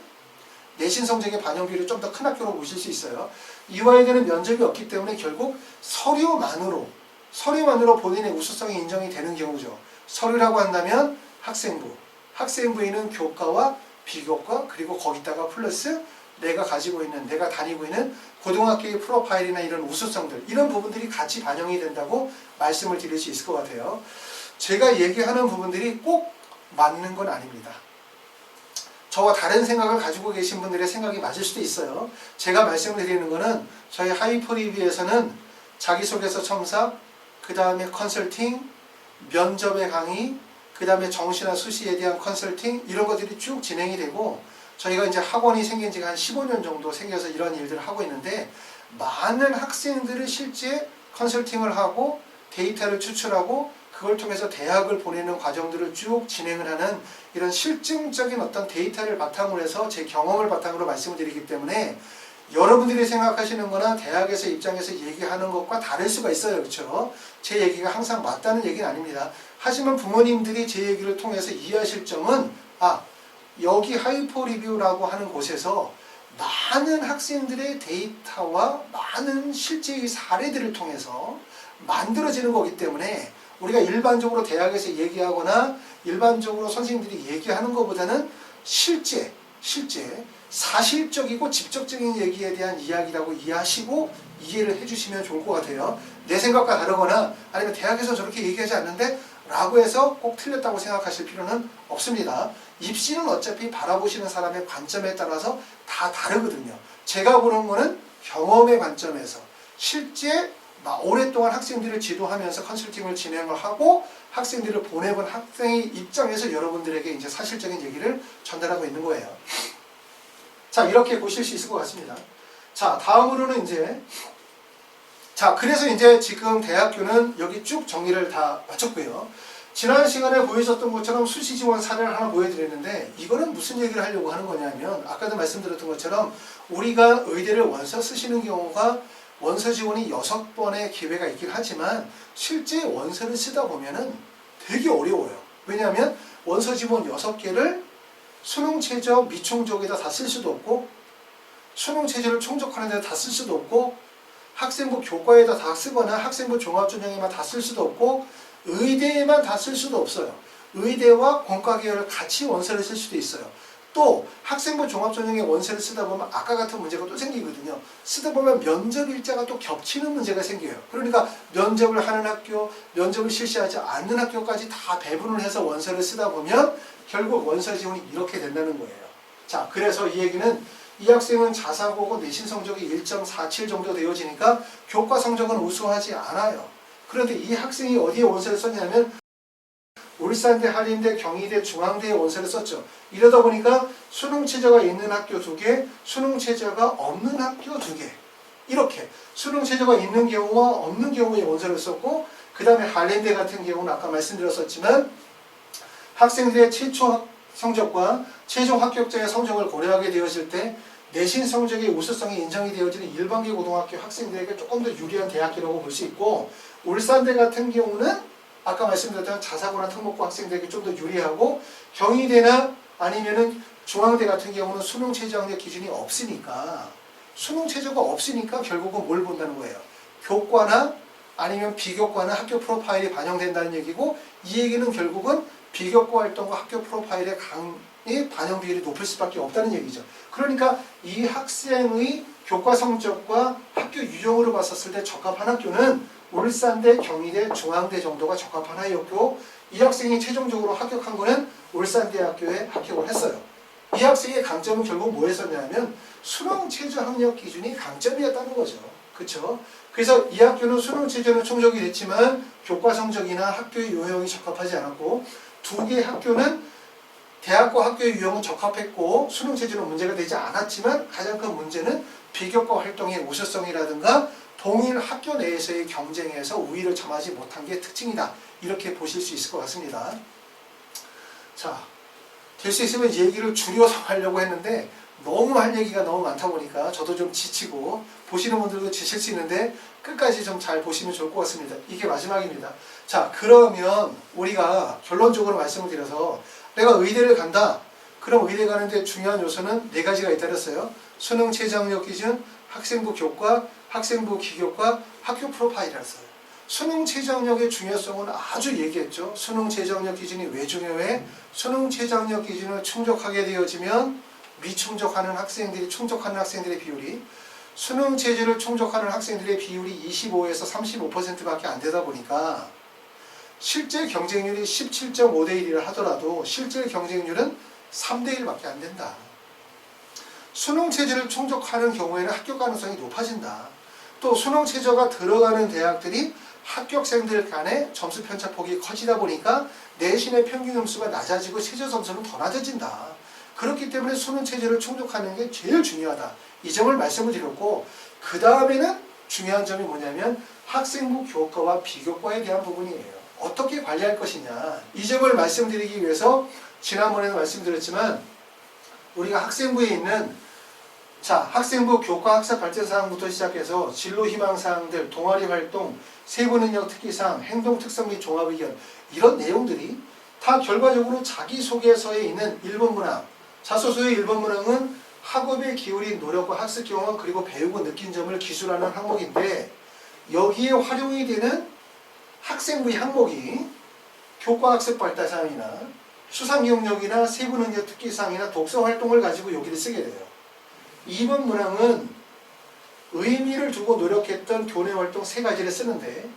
내신 성적의 반영 비율이 좀 더 큰 학교로 보실 수 있어요. 이화여대는 면접이 없기 때문에 결국 서류만으로 본인의 우수성이 인정이 되는 경우죠. 서류라고 한다면 학생부에는 교과와 비교과 그리고 거기다가 플러스 내가 다니고 있는 고등학교의 프로파일이나 이런 우수성들 이런 부분들이 같이 반영이 된다고 말씀을 드릴 수 있을 것 같아요. 제가 얘기하는 부분들이 꼭 맞는 건 아닙니다. 저와 다른 생각을 가지고 계신 분들의 생각이 맞을 수도 있어요. 제가 말씀을 드리는 거는 저희 하이퍼 리뷰에서는 자기소개서 첨삭, 그 다음에 컨설팅, 면접의 강의, 그 다음에 정시나 수시에 대한 컨설팅 이런 것들이 쭉 진행이 되고 저희가 이제 학원이 생긴 지가 한 15년 정도 생겨서 이런 일들을 하고 있는데 많은 학생들을 실제 컨설팅을 하고 데이터를 추출하고 그걸 통해서 대학을 보내는 과정들을 쭉 진행을 하는 이런 실증적인 어떤 데이터를 바탕으로 해서 제 경험을 바탕으로 말씀을 드리기 때문에 여러분들이 생각하시는 거나 대학에서 입장에서 얘기하는 것과 다를 수가 있어요. 그렇죠? 제 얘기가 항상 맞다는 얘기는 아닙니다. 하지만 부모님들이 제 얘기를 통해서 이해하실 점은 여기 하이퍼 리뷰라고 하는 곳에서 많은 학생들의 데이터와 많은 실제의 사례들을 통해서 만들어지는 거기 때문에 우리가 일반적으로 대학에서 얘기하거나 일반적으로 선생님들이 얘기하는 것보다는 실제 사실적이고 직접적인 얘기에 대한 이야기라고 이해하시고 이해를 해주시면 좋을 것 같아요. 내 생각과 다르거나 아니면 대학에서 저렇게 얘기하지 않는데 라고 해서 꼭 틀렸다고 생각하실 필요는 없습니다. 입시는 어차피 바라보시는 사람의 관점에 따라서 다 다르거든요. 제가 보는 거는 경험의 관점에서 실제 오랫동안 학생들을 지도하면서 컨설팅을 진행을 하고 학생들을 보내본 학생의 입장에서 여러분들에게 이제 사실적인 얘기를 전달하고 있는 거예요. 자, 이렇게 보실 수 있을 것 같습니다. 자, 다음으로는 그래서 이제 지금 대학교는 여기 쭉 정리를 다 마쳤고요. 지난 시간에 보여줬던 것처럼 수시 지원 사례를 하나 보여드렸는데 이거는 무슨 얘기를 하려고 하는 거냐면 아까도 말씀드렸던 것처럼 우리가 의대를 원서 쓰시는 경우가 원서 지원이 6번의 기회가 있긴 하지만 실제 원서를 쓰다 보면은 되게 어려워요. 왜냐하면 원서 지원 6개를 수능 최저 미총적에다 다 쓸 수도 없고 수능 최저를 총적하는 데다 다 쓸 수도 없고 학생부 교과에다 다 쓰거나 학생부 종합전형에만 다 쓸 수도 없고 의대에만 다 쓸 수도 없어요. 의대와 공과 계열을 같이 원서를 쓸 수도 있어요. 또 학생부 종합전형에 원서를 쓰다 보면 아까 같은 문제가 또 생기거든요. 쓰다 보면 면접 일자가 또 겹치는 문제가 생겨요. 그러니까 면접을 하는 학교, 면접을 실시하지 않는 학교까지 다 배분을 해서 원서를 쓰다 보면 결국 원서 지원이 이렇게 된다는 거예요. 자, 그래서 이 얘기는 이 학생은 자사고고 내신 성적이 1.47 정도 되어지니까 교과 성적은 우수하지 않아요. 그런데 이 학생이 어디에 원서를 썼냐면 울산대, 한림대, 경희대, 중앙대에 원서를 썼죠. 이러다 보니까 수능 최저가 있는 학교 2개, 수능 최저가 없는 학교 2개. 이렇게 수능 최저가 있는 경우와 없는 경우에 원서를 썼고 그 다음에 한림대 같은 경우는 아까 말씀드렸었지만 학생들의 최초 성적과 최종 합격자의 성적을 고려하게 되어질 때 내신 성적의 우수성이 인정이 되어지는 일반계 고등학교 학생들에게 조금 더 유리한 대학이라고 볼 수 있고 울산대 같은 경우는 아까 말씀드렸던 자사고나 특목고 학생들에게 좀 더 유리하고 경희대나 아니면은 중앙대 같은 경우는 수능 최저 학력 기준이 없으니까 수능 최저가 없으니까 결국은 뭘 본다는 거예요. 교과나 아니면 비교과나 학교 프로파일이 반영된다는 얘기고 이 얘기는 결국은 비교과 활동과 학교 프로파일의 강의 반영 비율이 높을 수밖에 없다는 얘기죠. 그러니까 이 학생의 교과 성적과 학교 유형으로 봤었을 때 적합한 학교는 울산대, 경희대, 중앙대 정도가 적합한 학교였고 이 학생이 최종적으로 합격한 거는 울산대학교에 합격을 했어요. 이 학생의 강점은 결국 뭐였었냐면 수능 최저 학력 기준이 강점이었다는 거죠. 그렇죠? 그래서 이 학교는 수능 최저는 충족이 됐지만 교과 성적이나 학교의 유형이 적합하지 않았고 2개 학교는 대학과 학교의 유형은 적합했고 수능 최저는 문제가 되지 않았지만 가장 큰 문제는 비교과 활동의 우수성이라든가 동일 학교 내에서의 경쟁에서 우위를 점하지 못한 게 특징이다. 이렇게 보실 수 있을 것 같습니다. 자, 될 수 있으면 이 얘기를 줄여서 하려고 했는데 너무 할 얘기가 너무 많다 보니까 저도 좀 지치고 보시는 분들도 지칠 수 있는데 끝까지 좀 잘 보시면 좋을 것 같습니다. 이게 마지막입니다. 자, 그러면 우리가 결론적으로 말씀을 드려서 내가 의대를 간다. 그럼 의대 가는데 중요한 요소는 4가지가 있다 그랬어요. 수능 최저학력 기준, 학생부 교과, 학생부 기교과, 학교 프로파일이라 했어요. 수능 최저학력의 중요성은 아주 얘기했죠. 수능 최저학력 기준이 왜 중요해? 수능 최저학력 기준을 충족하게 되어지면 미충족하는 학생들이 충족하는 학생들의 비율이 수능 체제를 충족하는 학생들의 비율이 25에서 35%밖에 안 되다 보니까 실제 경쟁률이 17.5대 1이라 하더라도 실제 경쟁률은 3대 1밖에 안 된다. 수능 체제를 충족하는 경우에는 합격 가능성이 높아진다. 또 수능 체제가 들어가는 대학들이 합격생들 간의 점수 편차폭이 커지다 보니까 내신의 평균 점수가 낮아지고 최저 점수는 더 낮아진다. 그렇기 때문에 수능 체제를 충족하는 게 제일 중요하다. 이 점을 말씀을 드렸고 그 다음에는 중요한 점이 뭐냐면 학생부 교과와 비교과에 대한 부분이에요. 어떻게 관리할 것이냐. 이 점을 말씀드리기 위해서 지난번에도 말씀드렸지만 우리가 학생부에 있는 학생부 교과 학습 발전사항부터 시작해서 진로 희망사항들, 동아리 활동, 세부능력 특기사항, 행동 특성 및 종합의견 이런 내용들이 다 결과적으로 자기소개서에 있는 1번 문항, 자소서의 1번 문항은 학업에 기울인 노력과 학습 경험 그리고 배우고 느낀 점을 기술하는 항목인데 여기에 활용이 되는 학생부의 항목이 교과 학습 발달사항이나 수상기억력이나 세부능력 특기사항이나 독서활동을 가지고 여기를 쓰게 돼요. 2번 문항은 의미를 두고 노력했던 교내활동 3가지를 쓰는데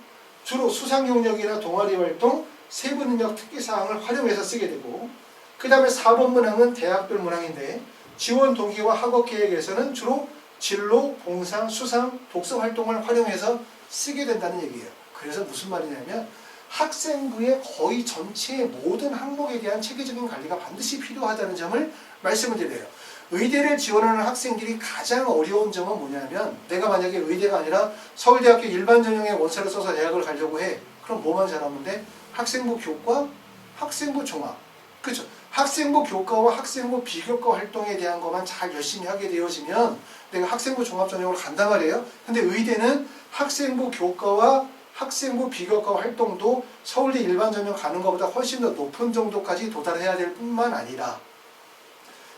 주로 수상경력이나 동아리활동, 세부능력 특기사항을 활용해서 쓰게 되고 그 다음에 4번 문항은 대학별 문항인데 지원 동기와 학업계획에서는 주로 진로, 봉상, 수상, 독서활동을 활용해서 쓰게 된다는 얘기예요. 그래서 무슨 말이냐면 학생부의 거의 전체의 모든 항목에 대한 체계적인 관리가 반드시 필요하다는 점을 말씀을 드려요. 의대를 지원하는 학생들이 가장 어려운 점은 뭐냐면 내가 만약에 의대가 아니라 서울대학교 일반 전형의 원서를 써서 대학을 가려고 해. 그럼 뭐만 잘하면 돼? 학생부 교과, 학생부 종합. 그렇죠? 학생부 교과와 학생부 비교과 활동에 대한 것만 잘 열심히 하게 되어지면 내가 학생부 종합 전형으로 간단 말이에요. 근데 의대는 학생부 교과와 학생부 비교과 활동도 서울대 일반 전형 가는 것보다 훨씬 더 높은 정도까지 도달해야 될 뿐만 아니라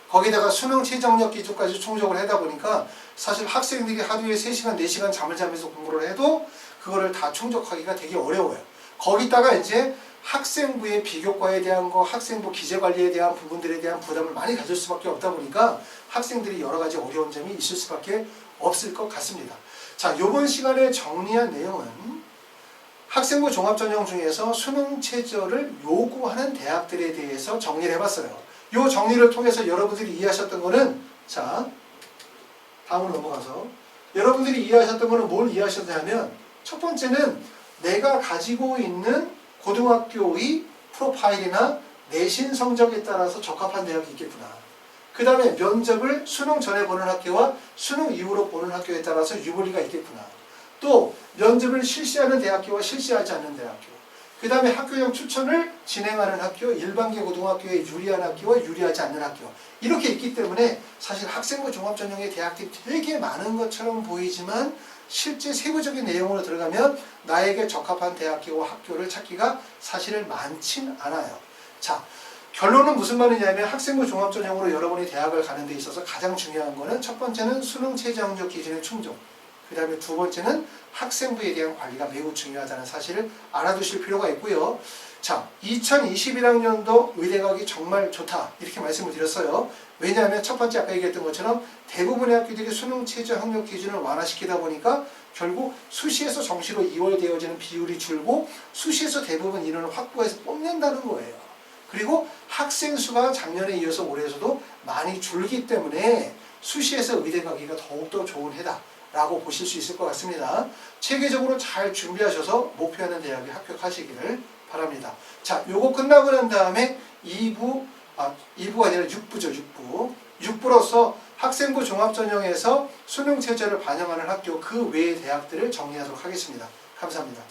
거기다가 수능 최저학력 기준까지 충족을 하다 보니까 사실 학생들이 하루에 3시간, 4시간 잠을 자면서 공부를 해도 그거를 다 충족하기가 되게 어려워요. 거기다가 이제 학생부의 비교과에 대한 거, 학생부 기재관리에 대한 부분들에 대한 부담을 많이 가질 수밖에 없다 보니까 학생들이 여러 가지 어려운 점이 있을 수밖에 없을 것 같습니다. 자, 이번 시간에 정리한 내용은 학생부 종합전형 중에서 수능 최저를 요구하는 대학들에 대해서 정리를 해봤어요. 이 정리를 통해서 여러분들이 이해하셨던 거는 다음으로 넘어가서 여러분들이 이해하셨던 거는 뭘 이해하셨냐면 첫 번째는 내가 가지고 있는 고등학교의 프로파일이나 내신 성적에 따라서 적합한 대학이 있겠구나. 그 다음에 면접을 수능 전에 보는 학교와 수능 이후로 보는 학교에 따라서 유불리가 있겠구나. 또 면접을 실시하는 대학교와 실시하지 않는 대학교. 그 다음에 학교형 추천을 진행하는 학교, 일반계 고등학교에 유리한 학교와 유리하지 않는 학교. 이렇게 있기 때문에 사실 학생부 종합전형의 대학들이 되게 많은 것처럼 보이지만 실제 세부적인 내용으로 들어가면 나에게 적합한 대학교와 학교를 찾기가 사실은 많진 않아요. 자, 결론은 무슨 말이냐면 학생부 종합전형으로 여러분이 대학을 가는 데 있어서 가장 중요한 거는 첫 번째는 수능 최저학력 기준의 충족. 그 다음에 두 번째는 학생부에 대한 관리가 매우 중요하다는 사실을 알아두실 필요가 있고요. 자, 2021학년도 의대 가기 정말 좋다 이렇게 말씀을 드렸어요. 왜냐하면 첫 번째 아까 얘기했던 것처럼 대부분의 학교들이 수능 최저 학력 기준을 완화시키다 보니까 결국 수시에서 정시로 이월되어지는 비율이 줄고 수시에서 대부분 인원을 확보해서 뽑는다는 거예요. 그리고 학생 수가 작년에 이어서 올해에서도 많이 줄기 때문에 수시에서 의대 가기가 더욱더 좋은 해다 라고 보실 수 있을 것 같습니다. 체계적으로 잘 준비하셔서 목표하는 대학에 합격하시기를 바랍니다. 자, 요거 끝나고 난 다음에 2부가 아니라 6부죠. 6부로서 학생부 종합전형에서 수능 최저를 반영하는 학교 그 외의 대학들을 정리하도록 하겠습니다. 감사합니다.